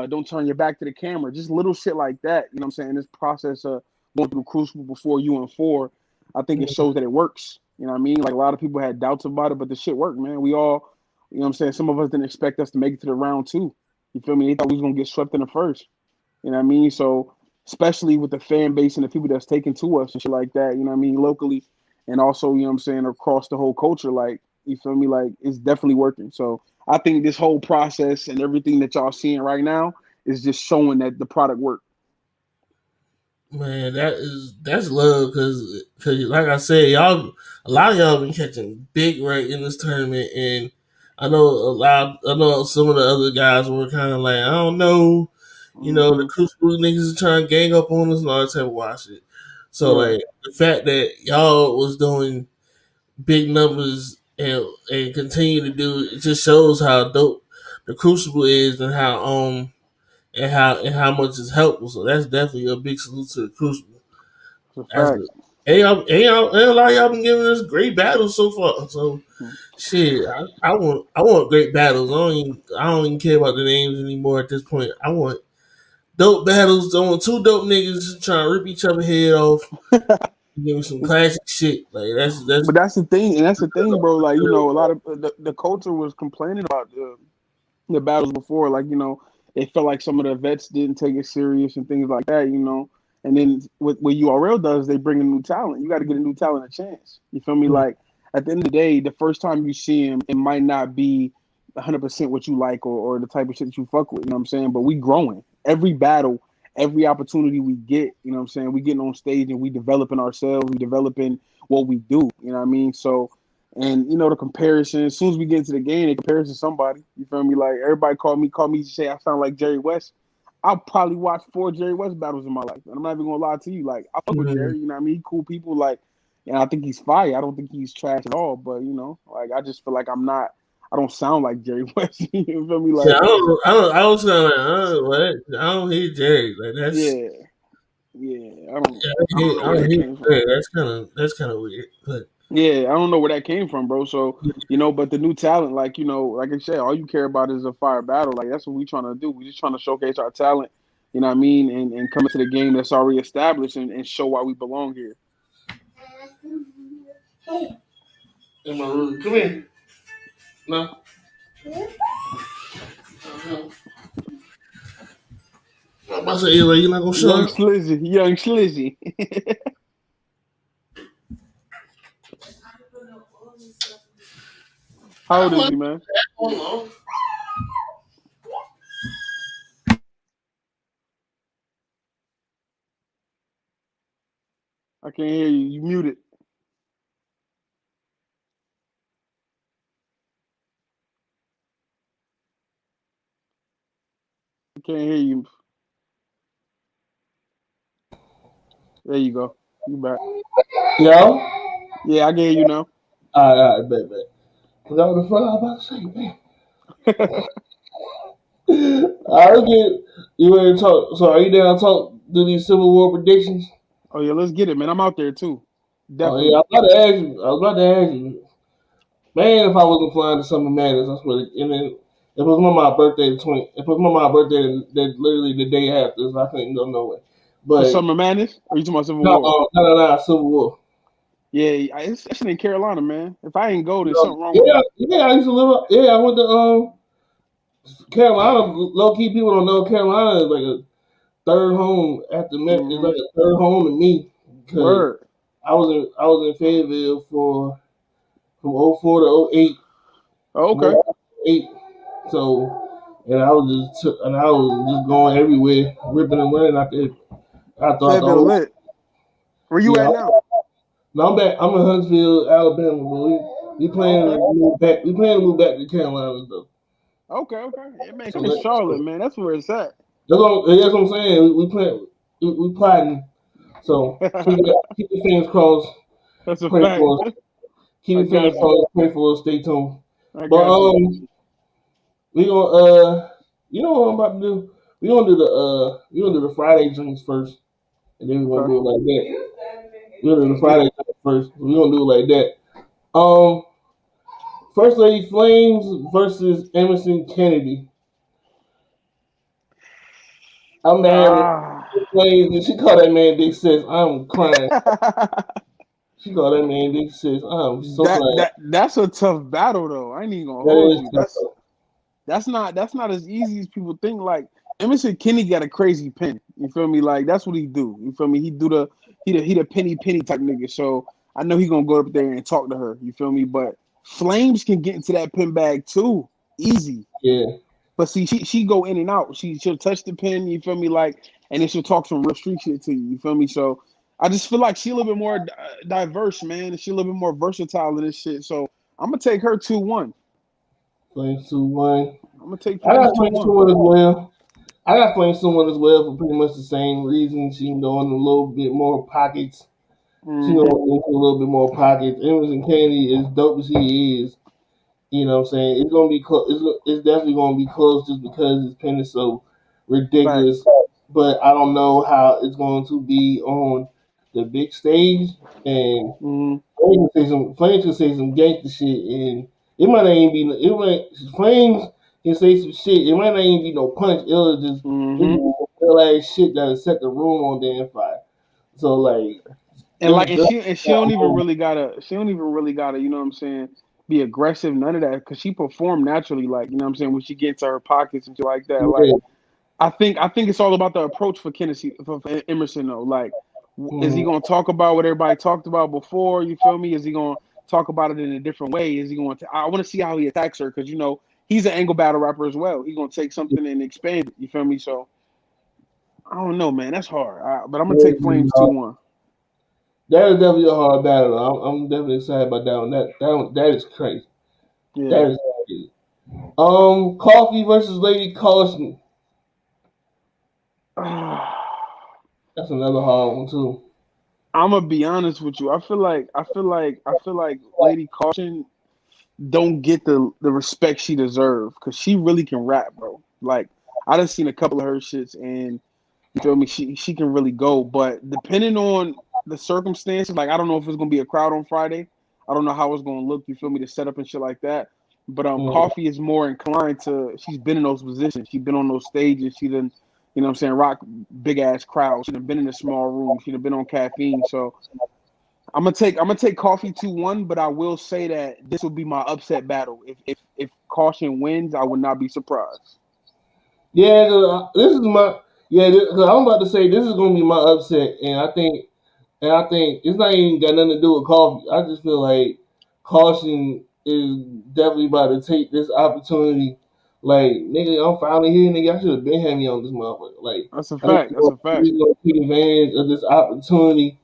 Don't turn your back to the camera. Just little shit like that. You know what I'm saying? This process of going through Crucible before you and four, I think it shows that it works. You know what I mean? Like a lot of people had doubts about it, but the shit worked, man. We all, you know what I'm saying? Some of us didn't expect us to make it to the round two. You feel me? They thought we was gonna get swept in the first. You know what I mean? So especially with the fan base and the people that's taken to us and shit like that, you know what I mean, locally and also, you know what I'm saying, across the whole culture, like, you feel me? Like it's definitely working. So I think this whole process and everything that y'all seeing right now is just showing that the product worked. Man, that's love because like I said, y'all a lot of y'all been catching big right in this tournament, and I know some of the other guys were kind of like I don't know, the Mm-hmm. Crucible niggas are trying to gang up on us and all that type of watch it. So Right. like the fact that y'all was doing big numbers and continue to do it just shows how dope the Crucible is and how much it's helpful. So that's definitely a big salute to the Crucible. It's a That's fact. good. And a lot of y'all been giving us great battles so far. So shit, I want great battles. I don't even care about the names anymore at this point. I want dope battles. I want two dope niggas just trying to rip each other head off. Give me some classic shit. Like that's But that's the thing, and that's the thing, bro. Like, you know, a lot of the culture was complaining about the battles before. Like, you know, it felt like some of the vets didn't take it serious and things like that. You know, and then what URL does, they bring a new talent. You got to get a new talent a chance. You feel me? Like at the end of the day, the first time you see him, it might not be 100% what you like or the type of shit that you fuck with. You know what I'm saying? But we growing every battle. Every opportunity we get, you know what I'm saying? We getting on stage and we developing ourselves, we developing what we do. You know what I mean? So, and you know the comparison. As soon as we get into the game, they compare us to somebody. You feel me? Like everybody call me, say I sound like Jerry West. I'll probably watch 4 Jerry West battles in my life, and I'm not even gonna lie to you. Like I fuck with Mhm. Jerry. You know what I mean? Cool people. Like, and I think he's fire. I don't think he's trash at all. But you know, like I just feel like I'm not. I don't sound like Jerry West. You feel me? yeah. Like, I was kind of like, what? I don't hear Jerry. Like that's yeah, yeah. I don't. yeah, I don't know I where don't that hear came from. Jerry. That's kind of weird. But Yeah, I don't know where that came from, bro. So, you know, but the new talent, like, you know, like I said, all you care about is a fire battle. Like, that's what we trying to do. We just trying to showcase our talent, you know what I mean? And come into the game that's already established and show why we belong here. in my room, come here. No. No. I'm about to say, Eli, you not gonna shut Young up? Slizzy, young Slizzy. How old I'm is like, he, man? hold on. I can't hear you. You muted. I can't hear you. There you go. You back. Yo, Yeah, I can hear you now. All right, bet. Forgot what the fuck I was about to say, man. I'll get you ready to talk. So are you down to talk? Do these Civil War predictions? Oh yeah, let's get it, man. I'm out there too. Oh yeah, Definitely. I was about to ask you, man. If I wasn't flying to Summer Madness, I swear. And then it was my birthday. It was my birthday. That literally the day after, so I couldn't go nowhere. For But Summer Madness? Or you talking about Civil no, War? Civil War. Yeah, it's in Carolina, man. If I ain't go, there's something wrong with Yeah, me. yeah. I used to live. Yeah, I went to Carolina. Low key, people don't know Carolina is like a third home after Memphis. It's Hmm. like a third home to me because Word. I was in Fayetteville from '04 to '08. Oh, From okay. 04 to 08. So and I was just going everywhere, ripping and running out there. I thought the Fayetteville whole lit. Where you yeah. at now? No, I'm back. I'm in Huntsville, Alabama, but we planning Okay. to move back. We planning to move back to Carolina though. Okay. Yeah, man, So come to Charlotte, man. That's where it's at. that's what I'm saying. We plotting. So keep your fingers crossed. That's a Pray fact. for us. Keep I your fingers got you. crossed. Pray for us. Stay tuned. I But got you. we gonna you know what I'm about to do? We gonna do the Friday drinks first, and then we're gonna Okay. do it like that. We're gonna do the Yeah. Friday drinks first. We're gonna do it like that. First Lady Flames versus Emerson Kennedy. I'm mad when Ah. Flames. She called that man Big Sis. I'm crying. She called that man Big Sis. I'm so glad. That's a tough battle though. I ain't even gonna That hold is you. tough. That's not as easy as people think. Like Emerson Kinney got a crazy pen. You feel me? Like that's what he do. You feel me? He the penny type nigga. So I know he gonna go up there and talk to her. You feel me? But Flames can get into that pen bag too, easy. Yeah. But see, she go in and out. She'll touch the pen. You feel me? Like, and then she'll talk some real street shit to you. You feel me? So I just feel like she a little bit more diverse, man. She a little bit more versatile in this shit. So I'm gonna take her 2-1. Flames 2-1. I'm gonna take I Flames got Flames 2-1. 2-1 as well. I got Flames 2-1 as well for pretty much the same reason. She can go in a little bit more pockets. She can Hmm. go into a little bit more pockets. Emerson Kennedy, as dope as he is, you know what I'm saying? It's gonna be close. It's definitely gonna be close just because his pen is so Facts. ridiculous. But I don't know how it's going to be on the big stage. And Hmm. Flames can say some gangster shit, and it might not even be. It might Flames can say some shit. It might not even be no punch. It'll Hmm. be real ass shit that'll set the room on damn fire. So like, And like, just she don't even really gotta, you know what I'm saying, be aggressive, none of that, because she performed naturally, like, you know what I'm saying, when she gets into her pockets and shit like that. Like, yeah. I think it's all about the approach for for Emerson though. Like, is he Mhm. gonna talk about what everybody talked about before? You feel me? Is he gonna talk about it in a different way? Is he going to? I want to see how he attacks her because he's an angle battle rapper as well. He's gonna take something and expand it. You feel me? So I don't know, man. That's hard. But I'm gonna take Flames 2-1. That is definitely a hard battle. I'm definitely excited about that one. That is crazy. Yeah. That is crazy. Coffee versus Lady Caution. That's another hard one too. I'm gonna be honest with you. I feel like Lady Caution don't get the respect she deserves because she really can rap, bro. Like I done seen a couple of her shits, and you feel me? She can really go, but depending on the circumstances, like I don't know if it's gonna be a crowd on Friday. I don't know how it's gonna look. You feel me? The setup and shit like that. But Mm, Coffee is more inclined to. She's been in those positions. She's been on those stages. She done, you know what I'm saying, rock big ass crowds. She done been in a small room. She done been on caffeine. So I'm gonna take Coffee 2-1, but I will say that this will be my upset battle. If Caution wins, I would not be surprised. yeah, this is my Cause I'm about to say this is gonna be my upset, and I think it's not even got nothing to do with coffee. I just feel like Caution is definitely about to take this opportunity. Like nigga, I'm finally here, nigga. I should have been having me on this motherfucker. Like That's a I think fact. That's a fact. he's gonna take advantage of this opportunity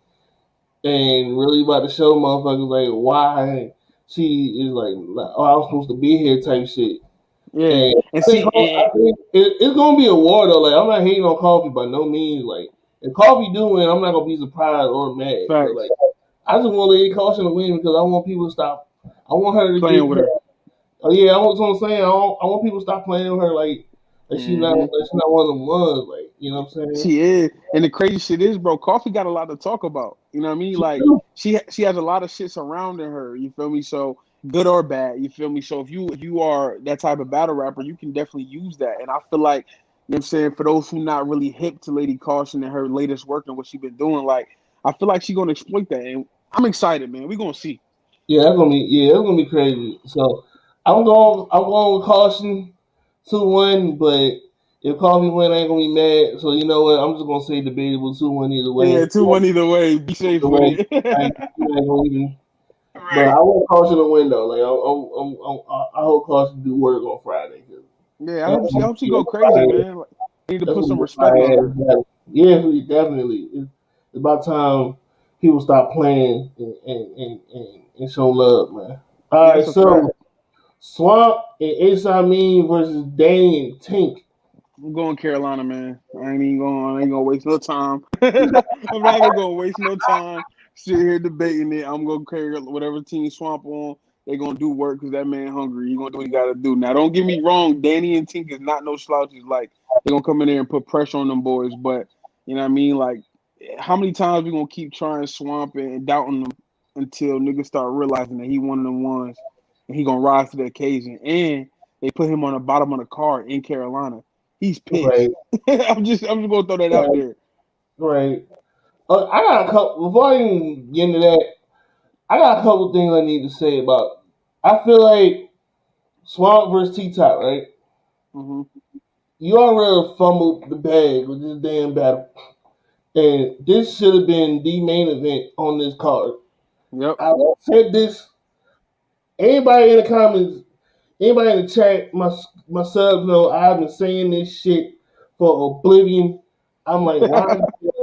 and really about to show motherfuckers like why she is like, oh, I was supposed to be here type shit. Yeah, And and see, I think it's gonna be a war though. Like I'm not hating on coffee by no means. Like if coffee do I'm not gonna be surprised or mad. But facts. like I just want Lady Caution to win because I want people to stop I want her to playing get with her. her. Oh yeah, I was gonna say I want people to stop playing with her like she not Hmm. one of them ones. Like you know what I'm saying? She is, and the crazy shit is, bro. Coffee got a lot to talk about. You know what I mean? She Like do. she has a lot of shit surrounding her. You feel me? So good or bad, you feel me? So if you are that type of battle rapper, you can definitely use that. And I feel like, you know what I'm saying, for those who not really hip to Lady Caution and her latest work and what she been doing, like I feel like she gonna exploit that, and I'm excited, man. We gonna see. That's gonna be crazy. So I'm going with caution 2-1, but if Coffee win, I ain't gonna be mad. So you know what? I'm just gonna say debatable 2-1 either Yeah, way. 2-1 either way. Be safe Either with way, it. I ain't gonna even. But Right. I want caution to win though. Like I hope caution do work on Friday. Yeah, That's I gonna hope she be a go crazy, fire. man. Like, need to That's put gonna some be a respect on fire ass her. battle. Yeah, definitely. It's about time people stop playing and show love, man. All Yeah, right, that's a fact. so Swamp and Ace I Mean versus Danny and Tink. I'm going Carolina, man. I ain't gonna waste no time. I'm not even gonna waste no time sitting here debating it. I'm gonna carry whatever team Swamp on. They gonna do work because that man hungry. He gonna do what he gotta do. Now, don't get me wrong. Danny and Tink is not no slouches. Like they gonna come in there and put pressure on them boys. But you know what I mean? Like how many times we gonna keep trying Swamp and doubting them until niggas start realizing that he one of them ones and he gonna rise to the occasion. And they put him on the bottom of the card in Carolina. He's Right, pissed. I'm just gonna throw that out right, there. right. I got a couple. Before I even get into that, I got a couple things I need to say about. I feel like Swamp versus T Top, right? Hmm. You already fumbled the bag with this damn battle. And this should have been the main event on this card. Yep. I said this. Anybody in the comments, anybody in the chat, my subs know I've been saying this shit for oblivion. I'm like, why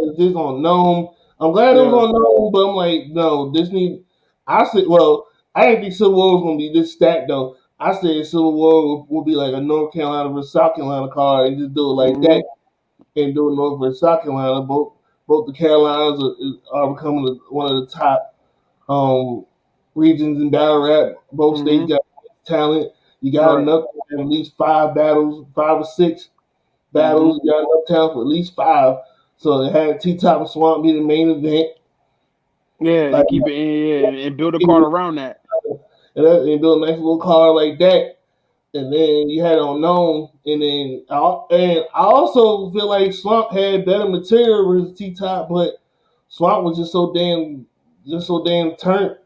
is this on Gnome? I'm glad it was Yeah. on Gnome, but I'm like, no, this need. I said, well, I didn't think Civil War was gonna be this stacked though. I said Civil War would be like a North Carolina versus South Carolina card and just do it like Hmm. that and do it North versus South Carolina. Both the Carolinas are becoming one of the top regions in battle rap. Both Hmm. states got talent. You got Right. enough to have at least 5 battles, 5 or 6 Hmm. battles. You got enough talent for at least 5. So it had T Top and Swamp be the main event. Yeah, Like and keep it in, yeah, and build a card and around that. build a nice little card like that. And then you had Unknown, and I also feel like Swamp had better material versus T Top, but Swamp was just so damn turned.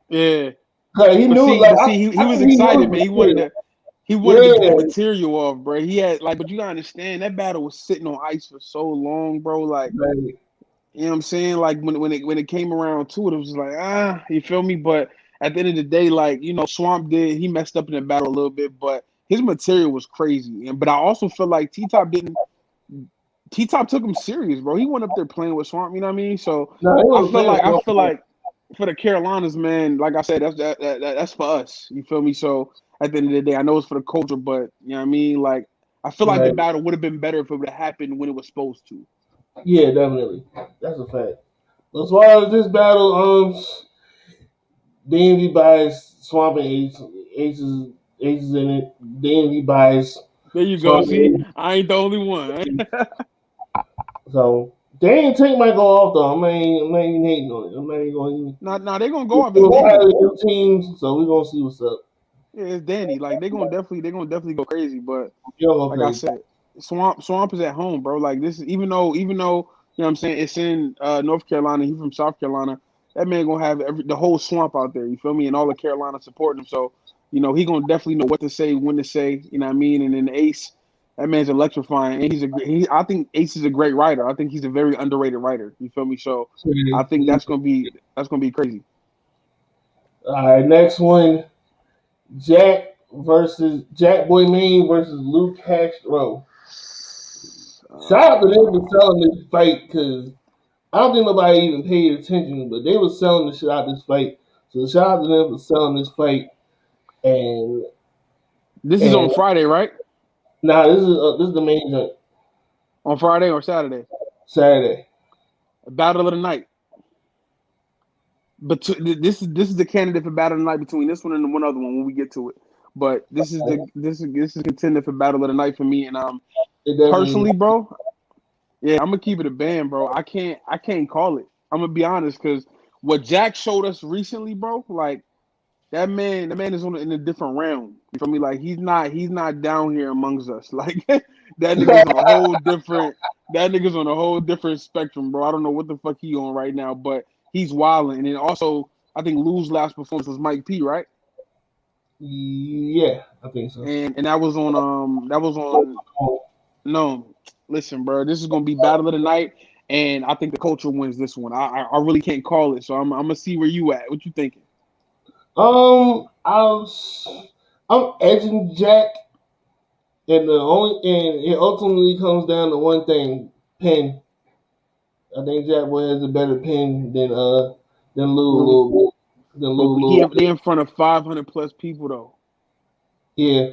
Yeah. Cause he knew, like But see, he I was think he knew excited, his man. material. He wanted to get the Yeah, material off, bro. He had like, but you gotta understand that battle was sitting on ice for so long, bro. Like, like, you know what I'm saying? Like when it came around to it, it was just like, you feel me? But at the end of the day, like, Swamp he messed up in the battle a little bit, but his material was crazy. But I also feel like T Top took him serious, bro. He went up there playing with Swamp, you know what I mean? So no, he I wasn't feel playing like with I Swamp. feel like for the Carolinas, man, like I said, that's for us. You feel me? So at the end of the day, I know it's for the culture, but you know what I mean? Like I feel like the Right? battle would have been better if it would have happened when it was supposed to. Yeah, definitely. That's a fact. As far as this battle, DMV buys Swamp and Aces in it. DMV buys There you go. Swamp See, and I ain't the only one. Aces. So Daniel Tank might go off though. I'm not even hating on it. I'm not even going. Now they're gonna go off. It's We'll have Danny. new teams, so we're gonna see what's up. Yeah, it's Danny. Like they're gonna definitely go crazy. But You don't go like I crazy. said, Swamp is at home, bro. Like this is even though you know what I'm saying it's in North Carolina. He's from South Carolina. That man gonna have the whole swamp out there. You feel me? And all the Carolina supporting him. So he gonna definitely know what to say, when to say. You know what I mean? And then Ace, that man's electrifying. And I think Ace is a great writer. I think he's a very underrated writer. You feel me? So I think that's gonna be crazy. All right, next one: Jack Boy Main versus Luke Castro. Shout out to them for selling this fight because I don't think nobody even paid attention, but they were selling the shit out of this fight. So shout out to them for selling this fight. And This is on and Friday, right? now this is the main joint. On Friday or Saturday? Saturday. Battle of the night. But this is the candidate for battle of the night between this one and the one other one when we get to it. But this is contender for battle of the night for me. And It definitely. personally, bro, yeah, I'm gonna keep it a band, bro. I can't call it. I'm gonna be honest, because what Jack showed us recently, bro, like that man is in a different realm. You feel me? Like he's not down here amongst us. Like that nigga's on a whole different spectrum, bro. I don't know what the fuck he on right now, but he's wilding. And then also, I think Lou's last performance was Mike P, right? Yeah, I think so. And that was on no. Listen, bro, this is gonna be battle of the night, and I think the culture wins this one. I really can't call it, so I'm gonna see where you at. What you thinking? I'm edging Jack, and it ultimately comes down to one thing: pen. I think Jack Boy has a better pen than Lou a Mm, little bit. Than But Lou a he little they bit. in front of 500 plus people though. Yeah,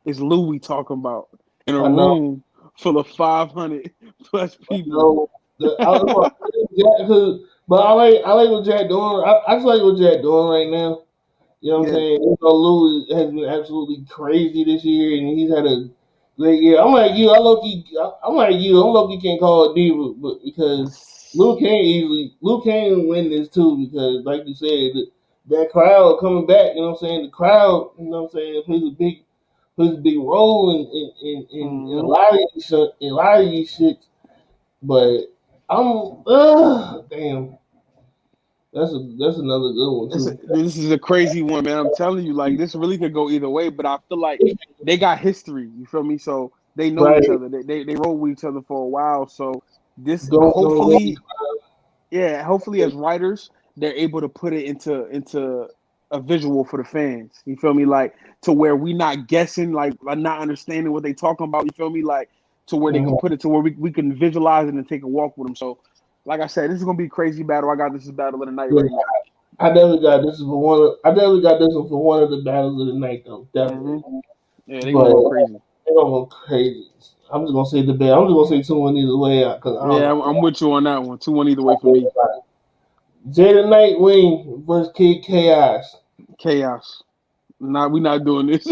It's Lou we talking about in a I know. room full of 500 plus I people. know. Jack, but I like what Jack doing. I just like what Jack doing right now. You know what I'm Yeah. saying? You know, Lou has been absolutely crazy this year, and he's had a great year. I'm like you. I'm like you. I'm low key can't call it diva, but because Lou can win this too, because like you said, that crowd coming back. You know what I'm saying? The crowd. You know what I'm saying? Plays a big role in a Hmm. lot of these shit. But damn. That's another good one too. This is a crazy one, man. I'm telling you, like this really could go either way. But I feel like they got history. You feel me? So they know Right. each other. They roll with each other for a while. So this Going on. hopefully, yeah, hopefully as writers they're able to put it into a visual for the fans. You feel me? Like to where we not guessing, like not understanding what they talking about. You feel me? Like to where they can put it to where we can visualize it and take a walk with them. So, like I said, this is gonna be a crazy battle. I got this is battle of the night Yeah, right now. I definitely got this one for one of the battles of the night though, definitely. Hmm. Yeah, they gonna But go crazy. they're gonna go crazy. I'm just gonna say the bet. I'm just gonna say 2-1 either way because I don't Yeah, know. I'm with you on that one. 2-1 either way for me. Jada Nightwing versus Kid Chaos. Chaos. We not doing this.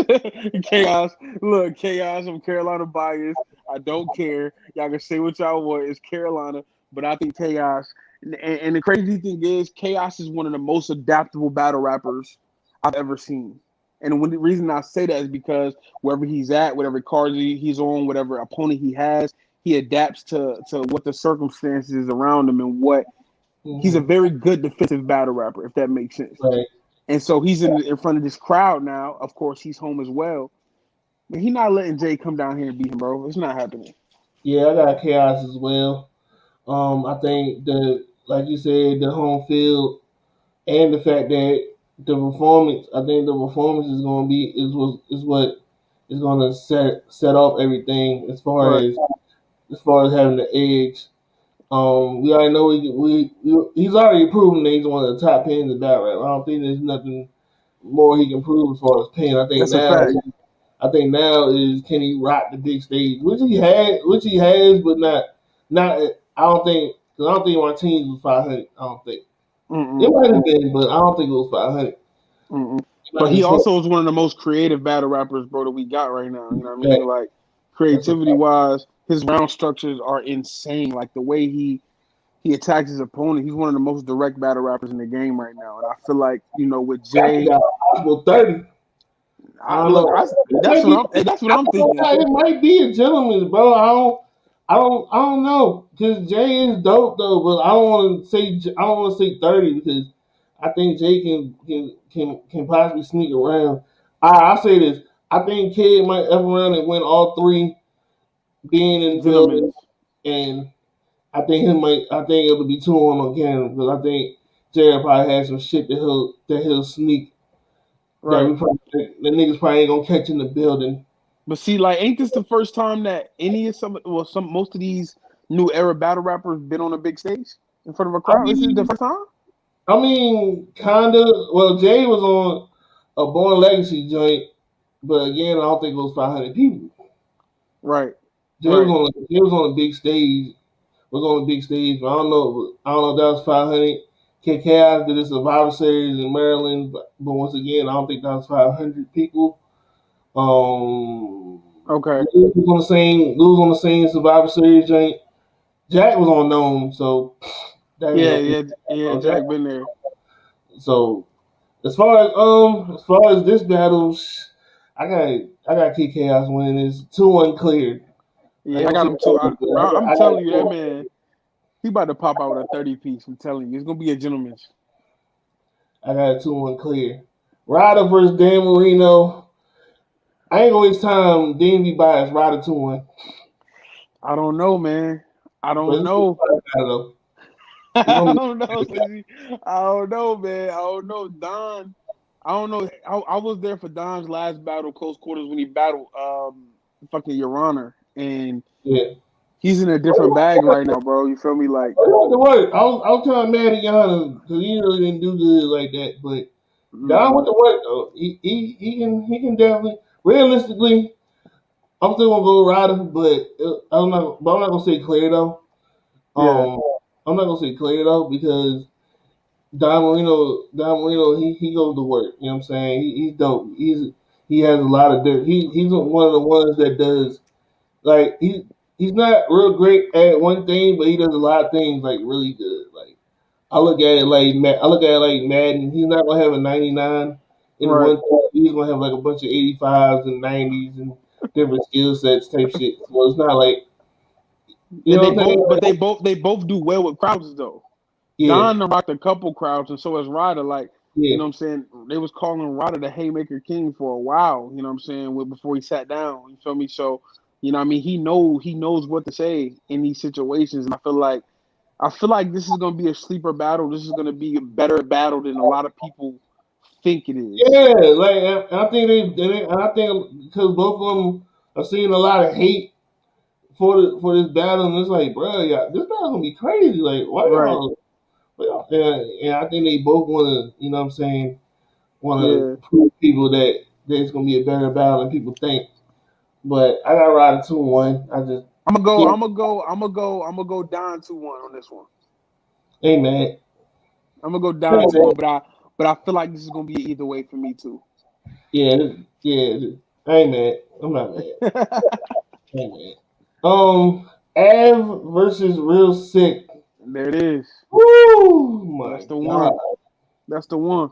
Chaos. Look, chaos. I'm Carolina biased. I don't care. Y'all can say what y'all want. It's Carolina, but I think chaos. And the crazy thing is, chaos is one of the most adaptable battle rappers I've ever seen. And the reason I say that is because wherever he's at, whatever card he's on, whatever opponent he has, he adapts to what the circumstances around him and what he's a Mm-hmm. very good defensive battle rapper, if that makes sense. Right. And so he's in front of this crowd now. Of course, he's home as well. But he's not letting Jay come down here and beat him, bro. It's not happening. Yeah, I got Chaos as well. I think like you said, the home field and the fact that I think the performance is what is gonna set off everything Right. as far as having the edge. We already know he's already proven that he's one of the top pins in battle rap. I don't think there's nothing more he can prove as far as pin. That's a fact. I think now is can he rock the big stage, which he has, but not. I don't think Martinez was 500. I don't think it Mm-mm. might have been, but I don't think it was 500. Mm-mm. It might But have he been also is one of the most creative battle rappers, bro, that we got right now. You know what I mean? that. Like That's a creativity fact. wise, his round structures are insane. Like the way he attacks his opponent. He's one of the most direct battle rappers in the game right now. And I feel like, with He Jay, got possible 30. I don't know. It might be. That's what I'm thinking. It might be a gentleman's, bro. I don't know. Cause Jay is dope though, but I don't want to say 30 because I think Jay can possibly sneak around. I'll say this. I think Kid might F around and win all three, being in the building, Gentlemen's. and I think it'll be 2-1 on camera because I think Jay probably has some shit that he'll sneak that Right. the niggas probably ain't gonna catch in the building. But see, like, ain't this the first time that most of these new era battle rappers been on a big stage in front of a I crowd? This is the mean, first time? kinda. Well, Jay was on a Born Legacy joint, but again, I don't think it was 500 people. Right. Right. Jay was on a big stage. Was on a big stage, but I don't know. I don't know if that was 500. Chaos did a Survivor Series in Maryland, but once again, I don't think that was 500 people. Okay. Lose on the same Survivor Series joint. Jack was on Gnome, so that ain't Yeah, nothing. yeah, yeah. Jack. Jack been there. So as far as this battle, I got Kid Chaos winning this 2-1 cleared. I Yeah, ain't I gonna got say him too. I'm I got telling you, that man, he about to pop out with a 30 piece. I'm telling you, it's gonna be a gentleman's. I got a 2-1 clear. Ryder versus Dan Marino. I ain't gonna waste time. Dan be biased. Ryder 2-1. I don't know, man. I But don't it's gonna be know. a battle. It's I gonna don't know, Slizzy. I don't know, man. I don't know. Don. I don't know. I was there for Don's last battle, close quarters, when he battled fucking Your Honor, and be yeah. he's in a different bag right now, bro. You feel me? Like, The work. I was kind of mad at Yana because he really didn't do good like that. But Don with the work though, he can definitely realistically. I'm still gonna go Ryder, but I'm not gonna say Claire though. yeah, Um, I'm not gonna say Claire though because Don Marino, he goes to work. You know what I'm saying? He's dope. He has a lot of dirt. He's one of the ones that does like he's not real great at one thing, but he does a lot of things like really good. Like I look at it like Madden. He's not gonna have a 99 in right. one thing. He's gonna have like a bunch of 85s and 90s and different skill sets type shit. So it's not like you And know they what I'm saying? both, but they both do well with crowds though. Yeah, Don rocked a couple crowds, and so has Ryder. Like, you yeah, know what I'm saying? They was calling Ryder the Haymaker King for a while, you know what I'm saying, before he sat down. You feel me? So, you know what I mean? He knows what to say in these situations. And I feel like this is gonna be a sleeper battle. This is gonna be a better battle than a lot of people think it is. yeah. Like I think I think because both of them are seeing a lot of hate for this battle, and it's like, bro, yeah, this battle gonna be crazy. Like, why Right. y'all? And I think they both want to, you know what I'm saying, want Yeah. to prove people that it's going to be a better battle than people think. But I got Ryder 2-1. I just, I'm gonna go. yeah, I'm gonna go. I'm gonna go. I'm gonna go Don 2-1 on this one. hey, man. I'm gonna go Hey, Don two man. one, but I feel like this is gonna be either way for me too. Yeah, yeah. Hey, man. I'm not mad. Hey, man. Av versus Real Sick. There it is. Woo! That's My the God. one. That's the one.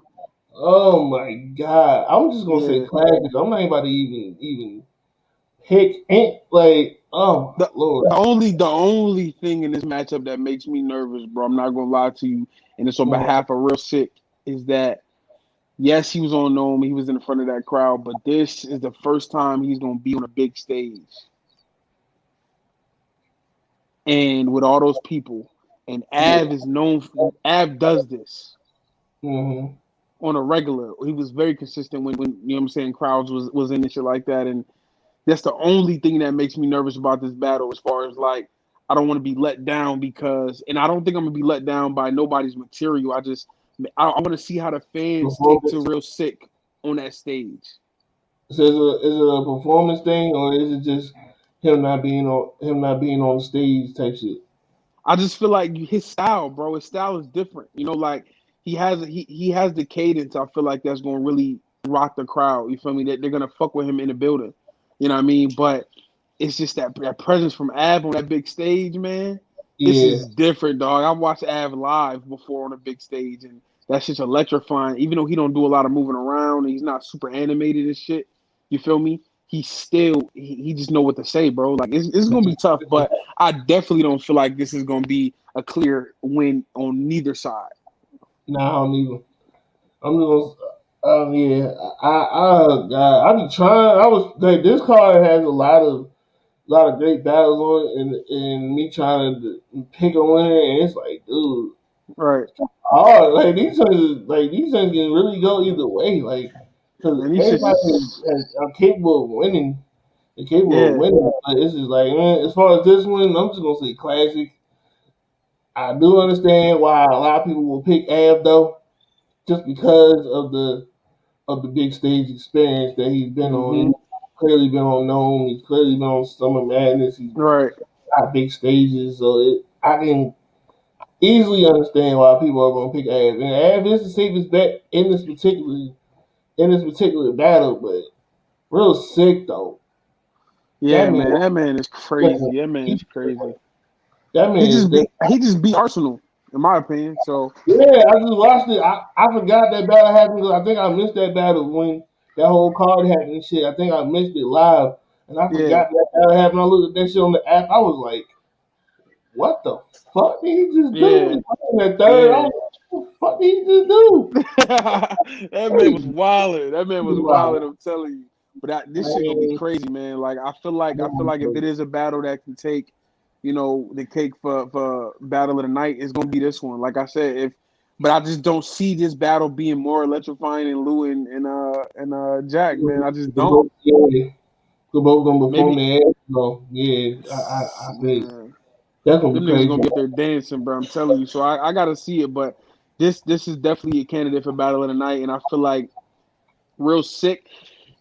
Oh, my God. I'm just going to say Yeah. classic. I'm not about to even pick. Ain't like, oh, my The Lord. the only thing in this matchup that makes me nervous, bro, I'm not gonna lie to you, and it's on behalf of Real Sick, is that yes, he was on Gnome, he was in front of that crowd, but this is the first time he's gonna be on a big stage. And with all those people. And Yeah. Av does this Mm-hmm. on a regular. He was very consistent when you know what I'm saying, crowds was in and shit like that. And that's the only thing that makes me nervous about this battle, as far as like I don't want to be let down and I don't think I'm gonna be let down by nobody's material. I want to see how the fans take to Performance. Real Sick on that stage. So is it a performance thing or is it just him not being on the stage type shit? I just feel like his style, bro. His style is different. You know, like he has the cadence. I feel like that's gonna really rock the crowd. You feel me? That they're gonna fuck with him in the building. You know what I mean? But it's just that presence from Av on that big stage, man. This Yeah, is different, dog. I've watched Av live before on a big stage, and that's just electrifying. Even though he don't do a lot of moving around, and he's not super animated and shit. You feel me? He just know what to say, bro. Like it's gonna be tough, but I definitely don't feel like this is gonna be a clear win on neither side. nah, I don't even. I'm just yeah. I be trying. I was like this card has a lot of great battles on it, and me trying to pick a winner, and it's like, dude, Right. hard. Like these things can really go either way. Like, because And he's everybody just are capable of winning. They're capable of yeah. winning. But it's just like, man, as far as this one, I'm just gonna say classic. I do understand why a lot of people will pick Av though, just because of the big stage experience that he's been on. Hmm. He's clearly been on Gnome. He's clearly been on Summer Madness. He's Right. got big stages, so easily understand why people are gonna pick Av. And Av is the safest bet in this particular battle, but real sick though. Yeah, That man, man, that man is crazy. That man is crazy. that man He is just different. beat Arsenal, in my opinion. So Yeah, I just watched it. I forgot that battle happened because I think I missed that battle when that whole card happened and shit. I think I missed it live, and I yeah, forgot that battle happened. I looked at that shit on the app. I was like, "What the fuck did he just do?" yeah, In that third, I yeah. was like, "What the fuck did he just do?" That man was Crazy. wilding. That man was Wow. wilding. I'm telling you. But this shit gonna be Man, crazy, man. Like I feel like if it is a battle that can take, the cake for battle of the night, it's gonna be this one. Like I said, but I just don't see this battle being more electrifying than Lou and Jack, man. I just they don't. both, yeah, they both gonna perform Maybe, their ass. So yeah, I think man. that's gonna Them be niggas crazy. gonna be up there dancing, bro. I'm telling you. So I gotta see it, but this is definitely a candidate for battle of the night, and I feel like real sick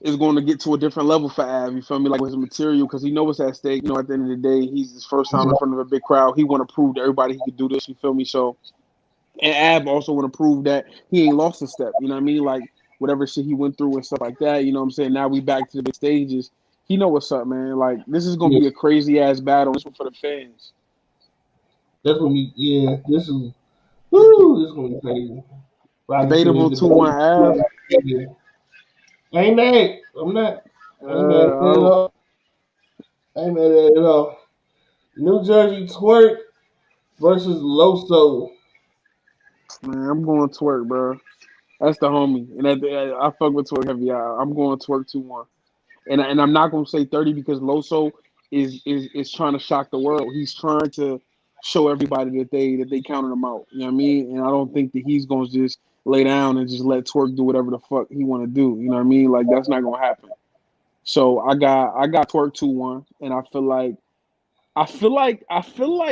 is going to get to a different level for Av. You feel me? Like with his material, because he knows what's at stake. At the end of the day, he's his first time in front of a big crowd. He want to prove to everybody he could do this. You feel me? So, and Ab also want to prove that he ain't lost a step. You know what I mean? Like whatever shit he went through and stuff like that. You know what I'm saying? Now we back to the big stages. He know what's up, man. Like this is gonna Yeah, be a crazy ass battle. This one for the fans. that's gonna be yeah. This is woo. This is gonna be crazy. Rocky said Debatable it's 2-1 Av. the I ain't mad. I'm not. I ain't mad at it at Oh all. I ain't mad at it at all. New Jersey Twerk versus Loso. man, I'm going twerk, bro. That's the homie, and I fuck with twerk heavy. I'm going twerk 2-1. And I'm not gonna say 30 because Loso is trying to shock the world. He's trying to show everybody that they counted him out. You know what I mean? And I don't think that he's gonna just lay down and just let Twerk do whatever the fuck he wanna do. You know what I mean? Like that's not gonna happen. So I got Twerk 2-1, and I feel like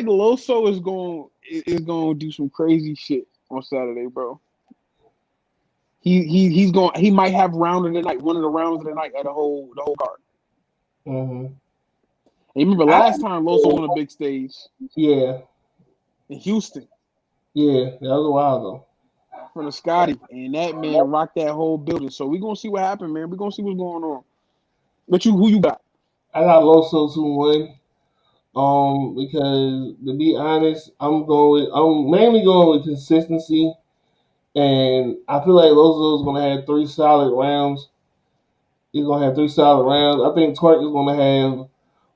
Loso is going to do some crazy shit on Saturday, bro. He might have round of the night, one of the rounds of the night at the whole card. Mm-hmm. And you remember I, last time Loso on a big stage yeah, in Houston yeah, that was a while ago. in front of Scotty, and that man rocked that whole building. So we're gonna see what happened, man. We're gonna see what's going on. But who you got? I got Loso 2-1. Because to be honest, I'm mainly going with consistency, and I feel like Loso's gonna have 3 solid rounds. He's gonna have 3 solid rounds. I think Twerk is gonna have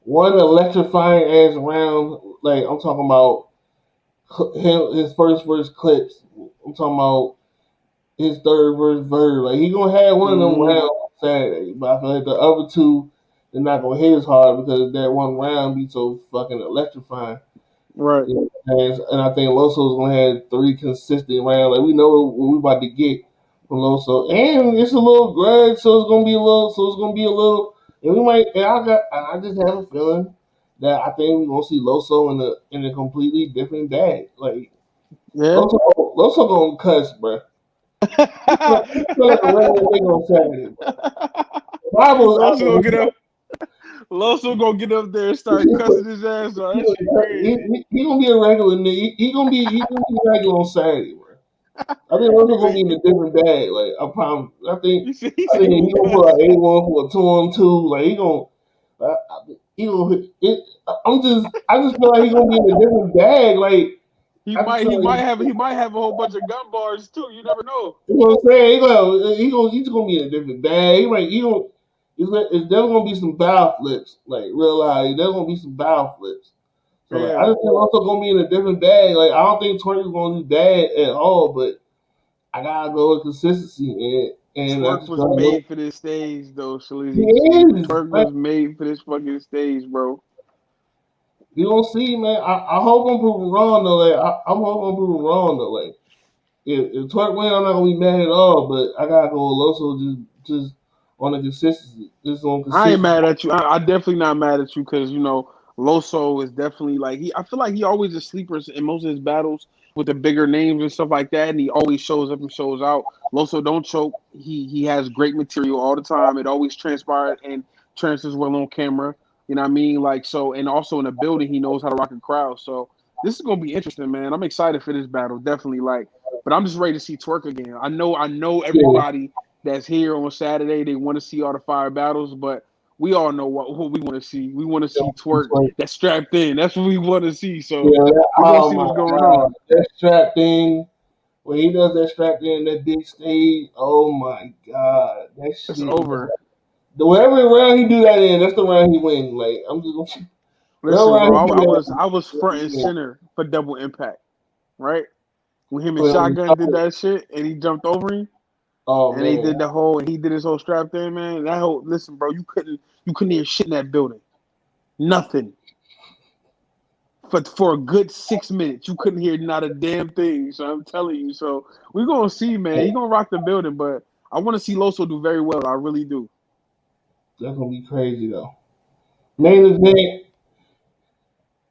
one electrifying ass round. Like I'm talking about his first verse clips. I'm talking about his third verse verse. Like he gonna have one of them Mm-hmm. rounds on Saturday, but I feel like the other two they're not gonna hit as hard because that one round be so fucking electrifying. Right. You know, and I think Loso's gonna have 3 consistent rounds. Like we know what we about to get from Loso, and it's a little grudge, so it's gonna be a little. So it's gonna be a little. And we might. And I just have a feeling that I think we're gonna see Loso in a completely different bag. Like Yeah. Loso gonna cuss, bro. He feel like a regular nigga on Saturday, bro. Bible out Loso there. gonna get up. Loso gonna get up there and start cussing his ass off. That shit crazy. He gonna be a regular nigga. He gonna be regular on Saturday, bro. I think Russell He gonna said be in a different bag. Like I promise. I think he said he I said think he he gonna gonna cuss. put an A1 for a 2-on-2. Like he gonna it. I just feel like he gonna be in a different bag. Like He I just might feel he like might have he might have a whole bunch of gun bars too. You never know. you know what I'm saying. He's gonna be in a different bag. He gonna. There's gonna be some bow flips, like real life. There's gonna be some bow flips. So like, I Yeah. just think also gonna be in a different bag. Like I don't think Twerk is gonna do bad at all, but I gotta go with consistency, and I Twerk just was gotta go. made for this stage though, He Slizzy. is. Twerk Like, was made for this fucking stage, bro. you gonna see, man. I hope I'm proven wrong though. Like I'm hoping I'm proven wrong though. Like if Twerk win, I'm not gonna be mad at all. But I gotta go with Loso just on the consistency. Just on I ain't consistency. mad at you. I definitely not mad at you because Loso is definitely like he. I feel like he always is sleepers in most of his battles with the bigger names and stuff like that, and he always shows up and shows out. Loso don't choke. He has great material all the time. It always transpired and transfers well on camera. You know what I mean? Like so, and also in the building, he knows how to rock a crowd. So This is gonna be interesting, man. I'm excited for this battle, definitely. Like, but I'm just ready to see Twerk again. I know Yeah. everybody that's here on Saturday, they want to see all the fire battles, but we all know what we want to see. We want to see Twerk that's strapped in. That's what we want to see. So Yeah, we're gonna oh see my what's going God, on. that strapped in. When he does that strapped in that big stage, oh my God, that It's shit. over. The whatever round he do that in, that's the round he win. Like I'm just gonna, whatever Listen, round bro, he do I was that, front he and win. center for Double Impact, right? When him and But, Shotgun did that shit and he jumped over him oh and they man, did and he did his whole strap thing, man. That whole listen, bro, you couldn't hear shit in that building. Nothing. For a good 6 minutes, you couldn't hear not a damn thing. So I'm telling you. So we're gonna see, man. He gonna rock the building, but I want to see Loso do very well. I really do. that's gonna be crazy though. Main event: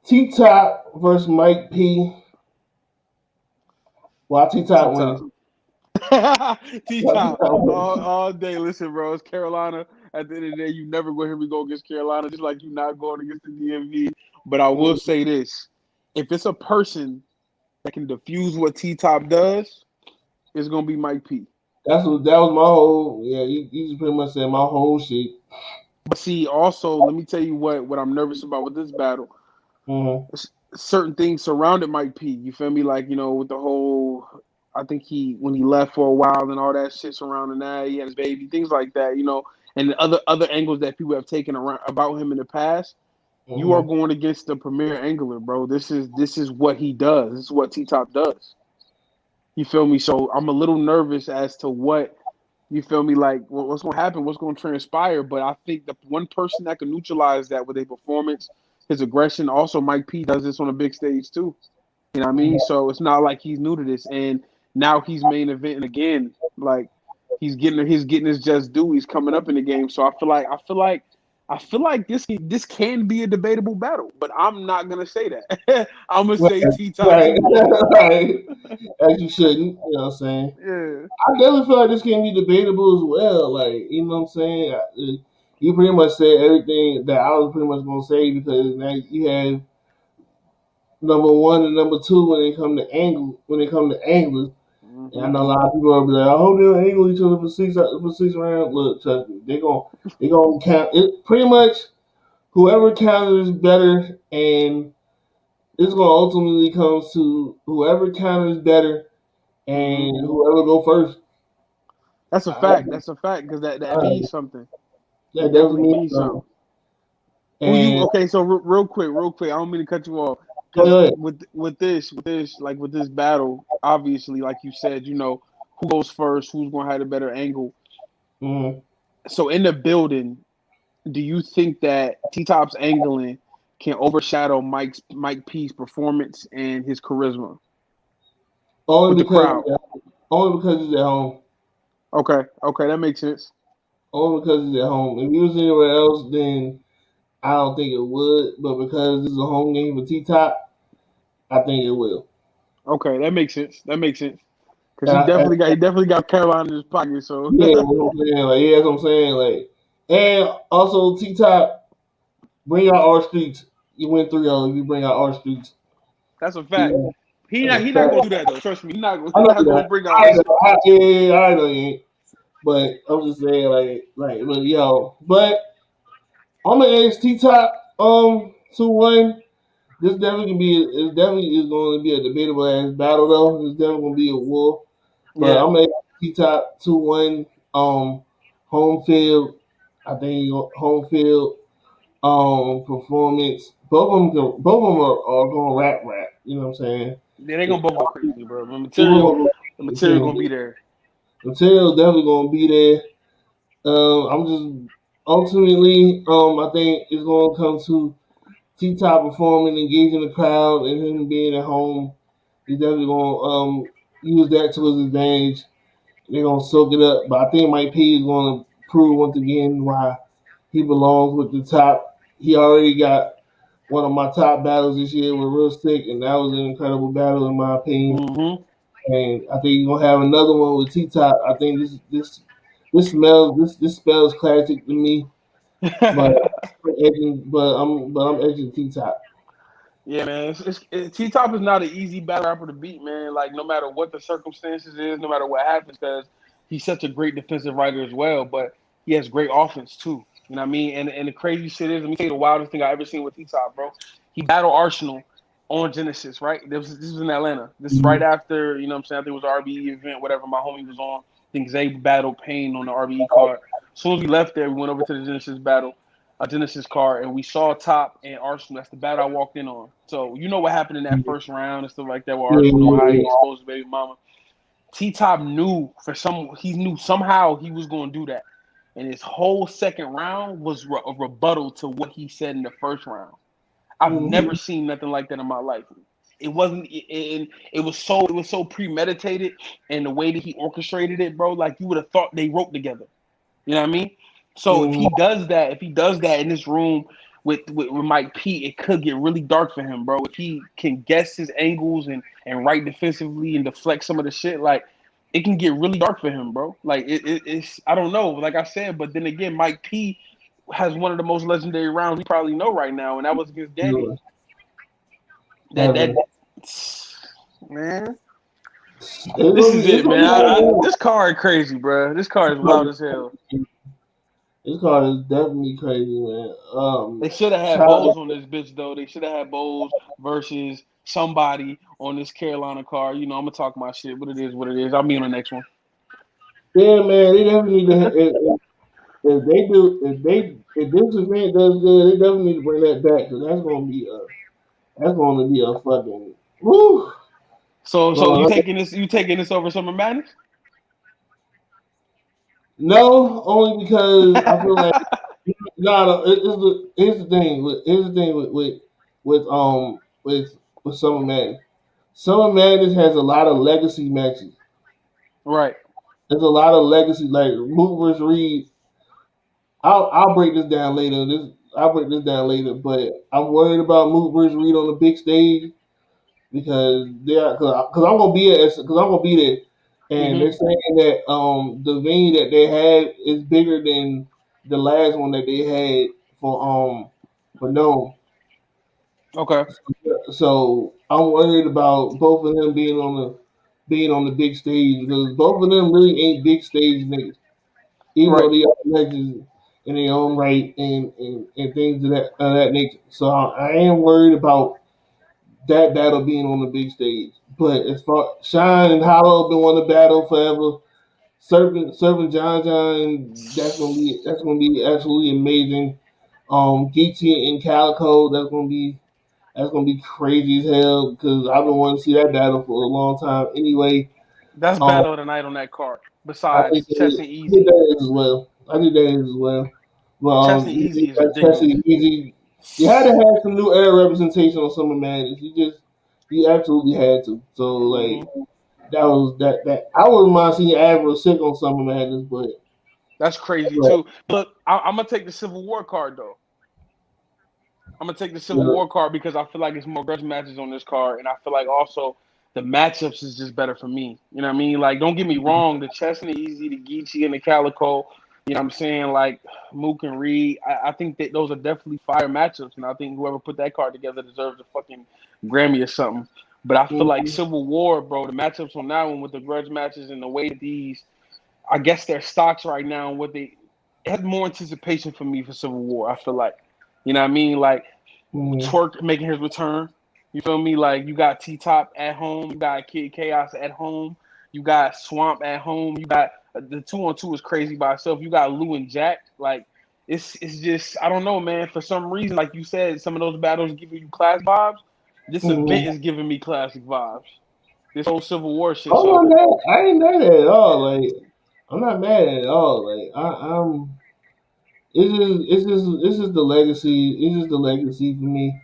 T Top versus Mike P. Why T T Top Top. winning? T Why T Top Top winning? all day. Listen, bro, it's Carolina. At the end of the day, you never gonna hear me go against Carolina, just like you not going against the DMV. But I will say this: if it's a person that can diffuse what T Top does, it's gonna be Mike P. That was my whole yeah. You just pretty much said my whole shit. But see, also, let me tell you what I'm nervous about with this battle. Mm-hmm. Certain things surrounded Mike P. You feel me? Like, with the whole, I think when he left for a while and all that shit surrounding that, he had his baby, things like that, and the other angles that people have taken around about him in the past. You are Mm-hmm. going against the premier angler, bro. This is what he does. This is what T Top does. You feel me? So I'm a little nervous as to what you feel me, like what's going to happen, what's going to transpire. But I think the one person that can neutralize that with a performance, his aggression. Also, Mike P does this on a big stage too. You know what I mean? So it's not like he's new to this, and now he's main eventing again. Like he's getting his just due. He's coming up in the game. So I feel like this can be a debatable battle, but I'm not gonna say that. I'm gonna say T Top Right, 2-1. right. As you shouldn't, you know what I'm saying? Yeah. I definitely feel like this can be debatable as well. Like, you know what I'm saying? You pretty much said everything that I was pretty much gonna say because now you have number one and number two when it come to anglers. And I Hmm. know a lot of people are be like, I hope they don't angle each other for six rounds. Look, trust me, they gonna count it pretty much whoever counters better and it's gonna ultimately come to whoever counters better Hmm. and whoever go first. That's a I, fact. That's a fact because that I, means something. that It doesn't definitely mean means something. something. Who you? And Okay, so real quick. I don't mean to cut you off go because ahead. with this battle, obviously, like you said, who goes first, who's going to have a better angle. Mm-hmm. So in the building, do you think that T Top's angling can overshadow Mike P's performance and his charisma with Only the because crowd? only because he's at home. Okay, that makes sense. Only because he's at home. If he was anywhere else, then I don't think it would. But because this is a home game for T Top, I think it will. Okay, that makes sense. That makes sense because And he definitely got Carolina in his pocket. So yeah, you know what I'm saying? Like, yeah, that's what I'm saying. Like, and also T Top, bring out our streets. You win 3-0 if you bring out our streets. that's a fact. Yeah, He that's not a he not fact. gonna do that though. Trust me, he not gonna I he know not gonna that. bring out our street. Yeah, I know you ain't. But I'm just saying, but yo, but I'm gonna ask T Top 2-1. This definitely can be. It definitely is going to be a debatable ass battle though. It's definitely going to be a war. But Yeah, I'm gonna ask T Top 2-1. Home field. I think home field. Performance. Both of them are going rap. You know what I'm saying? they ain't gonna both go crazy, bro. The Two of material, them the material gonna be there. Material definitely gonna be there. I'm just ultimately, I think it's gonna come to T Top performing, engaging the crowd, and him being at home. He's definitely gonna use that to his advantage. They're gonna soak it up, but I think Mike P is gonna prove once again why he belongs with the top. He already got one of my top battles this year with Real Stick, and that was an incredible battle in my opinion. Hmm. And I think you're gonna have another one with T Top. I think this spells classic to me, but I'm edging T Top. Yeah, man. T Top is not an easy battle rapper to beat, man. Like no matter what the circumstances is, no matter what happens, because he's such a great defensive writer as well. But he has great offense too. You know what I mean? And the crazy shit is, let me tell you the wildest thing I ever seen with T Top, bro. He battled Arsenal on Genesis, right? This was in Atlanta. This is right after, you know what I'm saying? I think it was the RBE event, whatever my homie was on. I think Zay battled Payne on the RBE card. As soon as we left there, we went over to the Genesis battle. A Genesis card, and we saw Top and Arsenal. That's the battle I walked in on. So you know what happened in that first round and stuff like that, where Arsenal know how he exposed his baby mama. T Top knew he knew somehow he was going to do that, and his whole second round was a rebuttal to what he said in the first round. I've never seen nothing like that in my life. It wasn't, it was so premeditated, and the way that he orchestrated it, bro, like you would have thought they wrote together. You know what I mean? So if he does that in this room with Mike P, it could get really dark for him, bro. If he can guess his angles and write defensively and deflect some of the shit, like it can get really dark for him, bro. Like it's I don't know, like I said, but then again, Mike P has one of the most legendary rounds we probably know right now, and that was against Danny. That man. This is it, man. This card crazy, bro. This card is wild as hell. This card is definitely crazy, man. They should have had Boze on this bitch, though. They should have had Boze versus somebody on this Carolina card. You know, I'm gonna talk my shit, but it is what it is. I'll be on the next one. Yeah, man. They definitely need to. If this event does good, they definitely need to bring that back because that's gonna be a fucking woo. So you taking this over Summer Madness? No, only because I feel like here's the thing with Summer Madness. Summer Madness has a lot of legacy matches. Right. There's a lot of legacy, like Mook versus Reed. I'll break this down later. But I'm worried about Mook versus Reed on the big stage because I'm gonna be there, and they're saying that the venue that they had is bigger than the last one that they had for Nome. Okay. So I'm worried about both of them being on the big stage because both of them really ain't big stage niggas, even though they are legends in their own right and things of that nature. So I am worried about that battle being on the big stage. But as far Shine and Hollow been wanting to battle forever. Serving John, that's gonna be absolutely amazing. Geechee and Calico, that's gonna be crazy as hell because I've been wanting to see that battle for a long time. Anyway, That's battle of the night on that card. Besides Chess and I did Easy. that as well. But Chess and Easy is Chelsea ridiculous. Easy, you had to have some new era representation on Summer Madness. You absolutely had to. So like that was that I wouldn't mind seeing Avril sick on Summer Madness, but That's crazy too. Look, I'm gonna take the Civil War card though. I'm gonna take the Civil War card because I feel like it's more grudge matches on this card, and I feel like also the matchups is just better for me. You know what I mean? Like, don't get me wrong, the Chess and the Easy, the Geechee and the Calico. You know what I'm saying? Like Mook and Reed. I think that those are definitely fire matchups, and I think whoever put that card together deserves a fucking Grammy or something. But I feel like Civil War, bro, the matchups on that one with the grudge matches and the way that these, I guess their stocks right now and what they it had more anticipation for me for Civil War. I feel like, you know what I mean? Like Twerk making his return. You feel me? Like you got T Top at home, you got Kid Chaos at home, you got Swamp at home, you got the 2-on-2 is crazy by itself. You got Lou and Jack. Like it's just I don't know, man. For some reason, like you said, some of those battles giving you class vibes. This event is giving me classic vibes. This whole Civil War shit. I ain't mad at it at all. Like I'm not mad at it at all. Like I'm. It's just the legacy. It's just the legacy for me.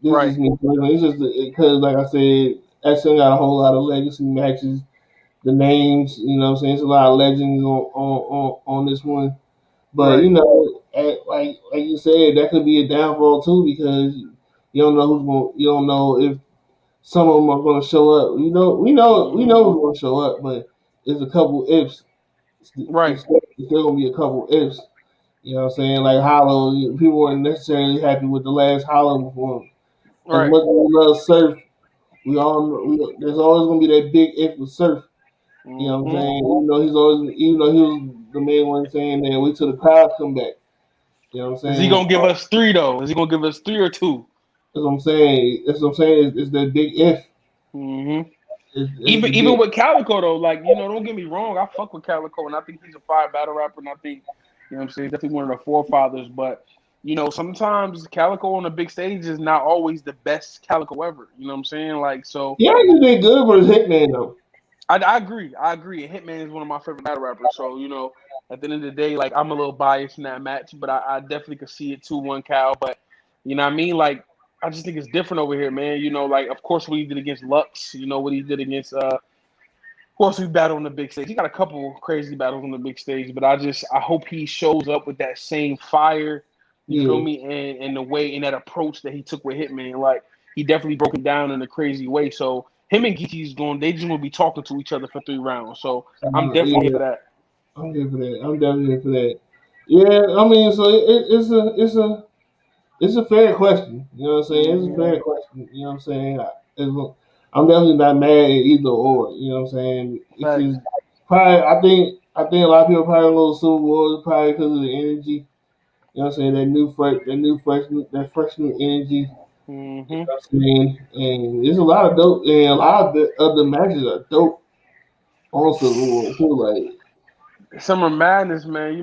This Right. is me. It's just because, like I said, SM got a whole lot of legacy matches. The names, you know, what I'm saying, it's a lot of legends on this one. But Right. you know, like you said, that could be a downfall too because you don't know who's going. You don't know if some of them are going to show up. We know who's going to show up, but there's a couple ifs. Right. It's still going to be a couple ifs. You know what I'm saying? Like Hollow, people weren't necessarily happy with the last Hollow performance. as Right. much as we love Surf, there's always gonna be that big if with Surf. You know what I'm Mm-hmm. saying? Even though he was the main one saying that wait till the crowd come back. You know what I'm Is he saying? gonna give us 3 though? Is he gonna give us 3 or 2? That's what I'm saying. That's what I'm saying. It's that big if. Mm-hmm. It's Even the even big. with Calico though, like don't get me wrong, I fuck with Calico, and I think he's a fire battle rapper, and I think what I'm saying, definitely one of the forefathers. But sometimes Calico on the big stage is not always the best Calico ever. You know what I'm saying? Like so, Yeah, he did good for his Hitman though. I agree. I agree. And Hitman is one of my favorite battle rappers. So at the end of the day, like I'm a little biased in that match, but I definitely could see it 2-1 Cal. But you know what I mean? Like I just think it's different over here, man. Like of course what he did against Lux, what he did against who else we battle on the big stage? He got a couple crazy battles on the big stage, but I hope he shows up with that same fire. You feel Yeah. me? And the way and that approach that he took with Hitman, like he definitely broke it down in a crazy way. So him and Geechee's they just will be talking to each other for 3 rounds. So I'm definitely here Yeah. for that. I'm here for that. I'm definitely here for that. Yeah, I mean, so it's a fair question. You know what I'm saying? It's a Mm-hmm. fair question. You know what I'm saying? I'm definitely not mad at either or. You know what I'm saying? It's Facts. just probably. I think a lot of people probably go to Super Bowl probably because of the energy. You know what I'm saying? That fresh new energy. You know Mm-hmm. what I'm saying? And there's a lot of dope, and a lot of the other matches are dope on Super Bowl too. Like, Summer Madness, man.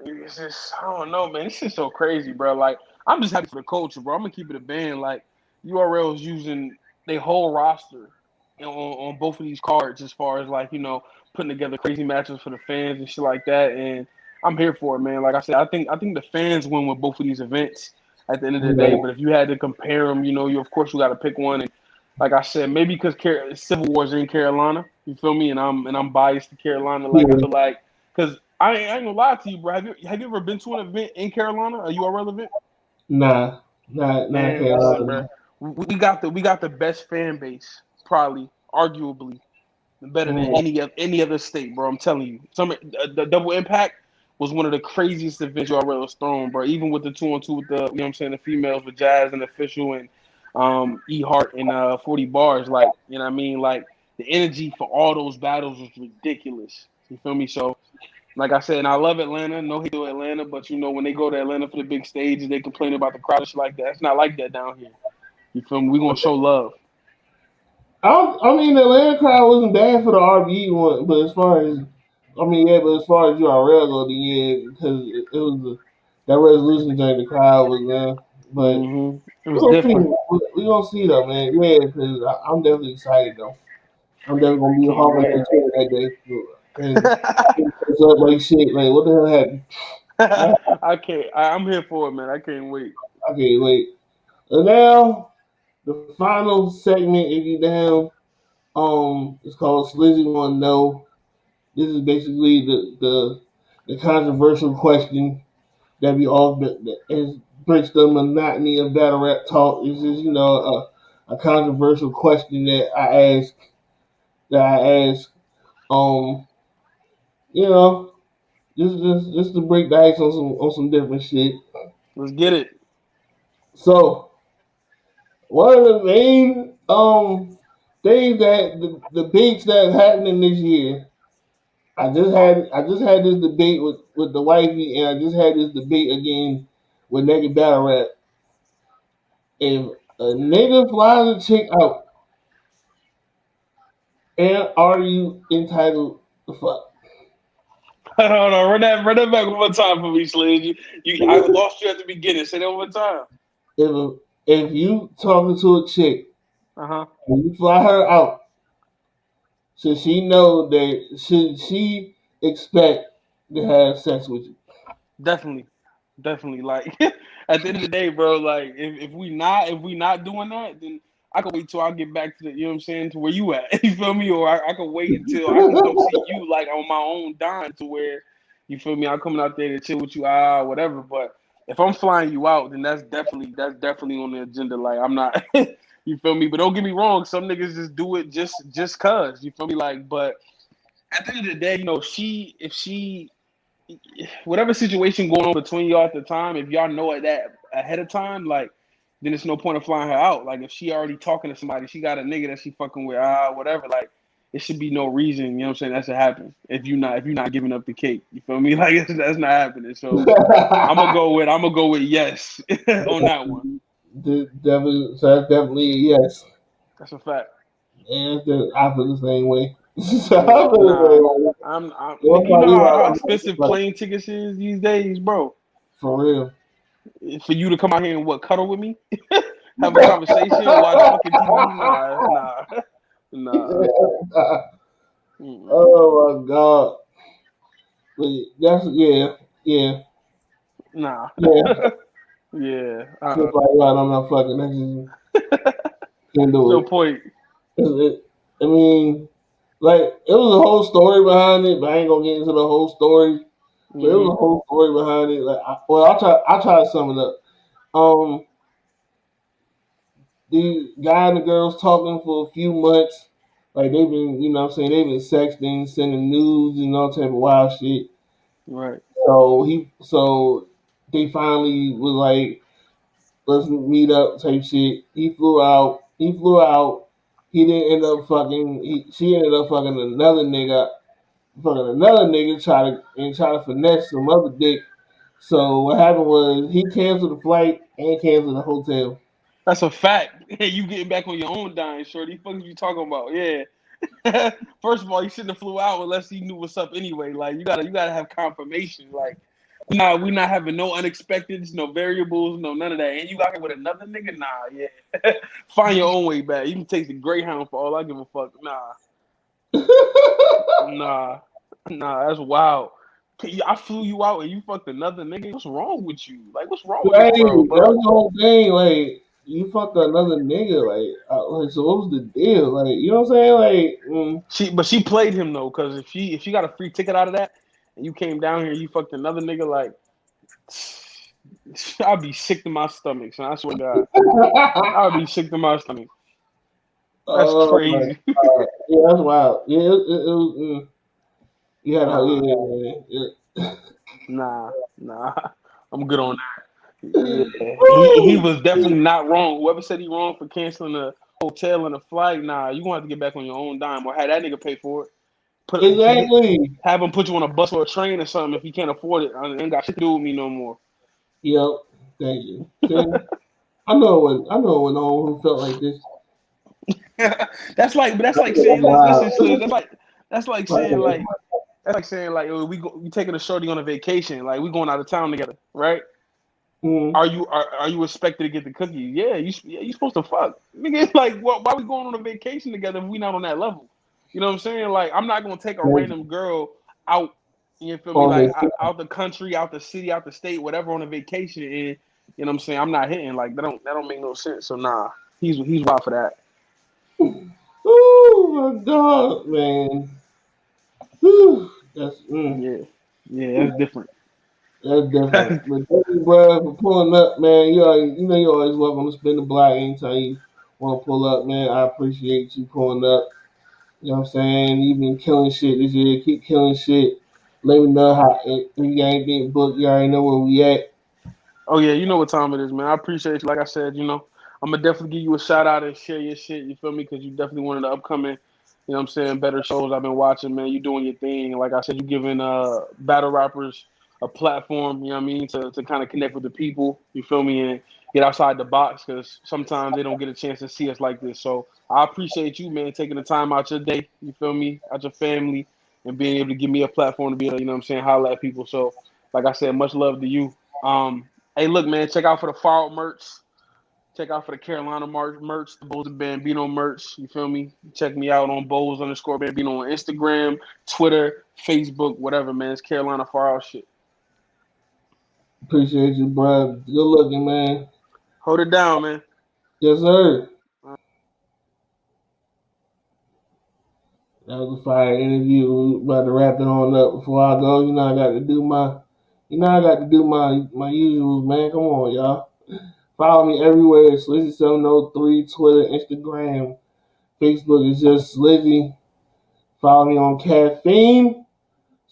It's just I don't know, man. It's just so crazy, bro. Like I'm just happy for the culture, bro. I'm gonna keep it a band. Like URL is using their whole roster on both of these cards, as far as like putting together crazy matches for the fans and shit like that. And I'm here for it, man. Like I said, I think the fans win with both of these events at the end of the day. But if you had to compare them, you of course you got to pick one. And like I said, maybe because Civil War's in Carolina, you feel me? And I'm biased to Carolina. Like I yeah, feel like because I ain't gonna lie to you, bro. Have you ever been to an event in Carolina, a URL event? nah, not Man, listen, Carolina. bro. We got the best fan base, probably, arguably, better than Mm, any other state, bro. I'm telling you. The Double Impact was one of the craziest events URL has thrown, bro. Even with the 2-on-2 with the what I'm saying, the females with Jazz and Official and E Heart and 40 bars, like what I mean, like the energy for all those battles was ridiculous. You feel me? So like I said, and I love Atlanta. No hate to Atlanta, but when they go to Atlanta for the big stages, they complain about the crowd and shit like that. It's not like that down here. You feel me? We gonna show love. I mean, the Atlanta crowd wasn't bad for the RBE one, but as far as but as far as URL go, then yeah, because it was that resolution during the crowd was there. But It we was gonna see. different. We gonna see though, man. Yeah, because I'm definitely excited though. I'm definitely gonna be Can't hogging wait. that Twitter that day. And it's up like shit. Like, what the hell happened? I can't. I'm here for it, man. I can't wait. Okay, wait. And now the final segment, if you down, it's called Slizzy Wanna Know. This is basically the controversial question that we all that is breaks the monotony of battle rap talk. It's just a controversial question that I ask um you know just to break the ice on some different shit. Let's get it. So one of the main things that the debates that happening this year. I just had this debate with the wifey, and I just had this debate again with Naked Battle Rap. If a nigga flies a chick out, and are you entitled to fuck? Hold on, run that back one more time for me, Slade. I lost you at the beginning. Say that one more time. If you talking to a chick Uh-huh. and you fly her out, should she know that should she expect to have sex with you? Definitely. Like at the end of the day, bro. Like if we not doing that, then I can wait till I get back to the what I'm saying, to where you at. You feel me? Or I can wait until I can come see you like on my own dime, to where you feel me. I'm coming out there to chill with you, whatever. But if I'm flying you out, then that's definitely on the agenda. Like I'm not. You feel me? But don't get me wrong. Some niggas just do it just cause. You feel me? Like, but at the end of the day, if she whatever situation going on between y'all at the time, if y'all know it that ahead of time, like then there's no point of flying her out. Like if she already talking to somebody, she got a nigga that she fucking with, whatever. Like it should be no reason, you know what I'm saying, that should happen. If you're not giving up the cake, you feel me? Like that's not happening. So I'm gonna go with yes on that one. So that's definitely a yes. That's a fact. And I feel the same way. So I Yeah, feel the nah. same way. I'm Once nigga, you I know leave how out, expensive like, plane tickets is these days, bro. for real. For you to come out here and cuddle with me, have a conversation, watch fucking TV. Nah. Oh my god. But that's yeah. Nah. Yeah. Yeah. Just like God, I'm not fucking. That's just can't do No it. point. I mean, like it was a whole story behind it, but I ain't gonna get into the whole story. But it was a whole story behind it. Like, I'll try to sum it up. The guy and the girls talking for a few months. Like they've been, you know what I'm saying, they've been sexting, sending nudes and all type of wild shit. Right. So they finally was like, let's meet up type shit. He flew out. He didn't end up fucking. She ended up fucking another nigga. Try to finesse some other dick. So what happened was he canceled the flight and canceled the hotel. That's a fact. You getting back on your own dime, shorty. Fuck you talking about? Yeah. First of all, you shouldn't have flew out unless you knew what's up anyway. Like you gotta have confirmation. Like we not having no unexpecteds, no variables, no none of that. And you got here with another nigga? Nah, yeah. Find your own way back. You can take the Greyhound for all I give a fuck. Nah, that's wild. I flew you out and you fucked another nigga. What's wrong with you? Like, what's wrong with Hey, this world, that was bro? the whole thing. Like, you fucked another nigga. Like, so what was the deal? Like, you know what I'm saying? Like, She played him though, because if she got a free ticket out of that, and you came down here and you fucked another nigga, like, I'd be sick to my stomach. So I swear to God, I'd be sick to my stomach. That's oh my crazy. god, yeah, that's wild. Yeah, it was. Yeah, yeah. Nah, I'm good on that. Yeah, he was definitely not wrong. Whoever said he wrong for canceling the hotel and the flight, nah, you gonna have to get back on your own dime or have that nigga pay for it. Exactly. Have him put you on a bus or a train or something if he can't afford it. I ain't got shit to do with me no more. Yep. Thank you. See, I know it when no one who felt like this. That's like saying, listen, Sliz, that's like saying like we taking a shorty on a vacation, like we going out of town together, right? Mm. Are you expected to get the cookies? Yeah, you supposed to fuck. Nigga, like why we going on a vacation together if we not on that level? You know what I'm saying? Like I'm not gonna take a random girl out, you feel me, like out the country, out the city, out the state, whatever, on a vacation, and you know what I'm saying, I'm not hitting. Like that don't make no sense. So nah, he's wild for that. Oh my god, man. Whew. That's that's different. That's different. But thank you, bro, for pulling up, man. You know you're always welcome to spin the block anytime you want to pull up, man. I appreciate you pulling up. You know what I'm saying? You've been killing shit this year. Keep killing shit. Let me know if you got anything booked. You already know where we at. Oh yeah, you know what time it is, man. I appreciate you. Like I said, I'm gonna definitely give you a shout out and share your shit. You feel me? Because you definitely one of the upcoming, you know what I'm saying, better shows I've been watching, man. You doing your thing. Like I said, you giving battle rappers a platform. You know what I mean, to kind of connect with the people. You feel me? And get outside the box, because sometimes they don't get a chance to see us like this. So I appreciate you, man, taking the time out your day. You feel me? Out your family, and being able to give me a platform to be able to, you know what I'm saying, holler at people. So like I said, much love to you. Hey, look, man, check out for the Fall merch. Check out for the Carolina merch, the Boze Bambino merch. You feel me? Check me out on Boze_Bambino on Instagram, Twitter, Facebook, whatever, man. It's Carolina Far Out shit. Appreciate you, bro. Good looking, man. Hold it down, man. Yes, sir. That was a fire interview. We about to wrap it on up before I go. I got to do my usuals, man. Come on, y'all. Follow me everywhere. Slizzy703, Twitter, Instagram, Facebook is just Slizzy. Follow me on Caffeine.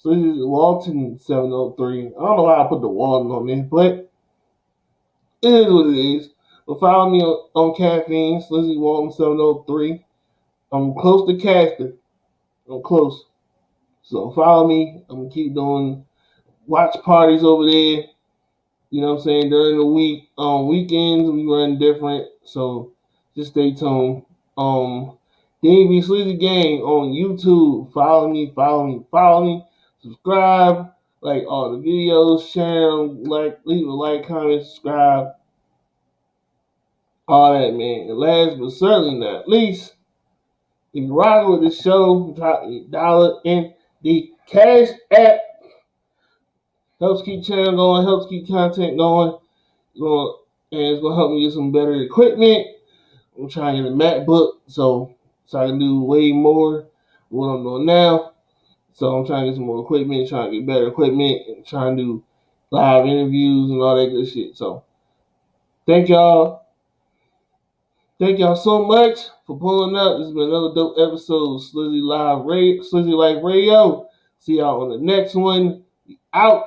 Slizzy Walton703. I don't know why I put the Walton on there, but it is what it is. But follow me on Caffeine, Slizzy Walton 703. I'm close to Caster. I'm close. So follow me. I'm gonna keep doing watch parties over there. You know what I'm saying? During the week. Weekends we run different. So just stay tuned. DB Slizzy Gang on YouTube. Follow me. Subscribe. Like all the videos, share them, leave a like, comment, subscribe. All that, man. And last but certainly not least, if you're rocking with the show, drop a dollar in the Cash App. Helps keep channel going, helps keep content going. And it's going to help me get some better equipment. I'm trying to get a MacBook so I can do way more than what I'm doing now. So I'm trying to get some more equipment, trying to get better equipment, and trying to do live interviews and all that good shit. So thank y'all. Thank y'all so much for pulling up. This has been another dope episode of Slizzy Live Radio. See y'all on the next one. Out.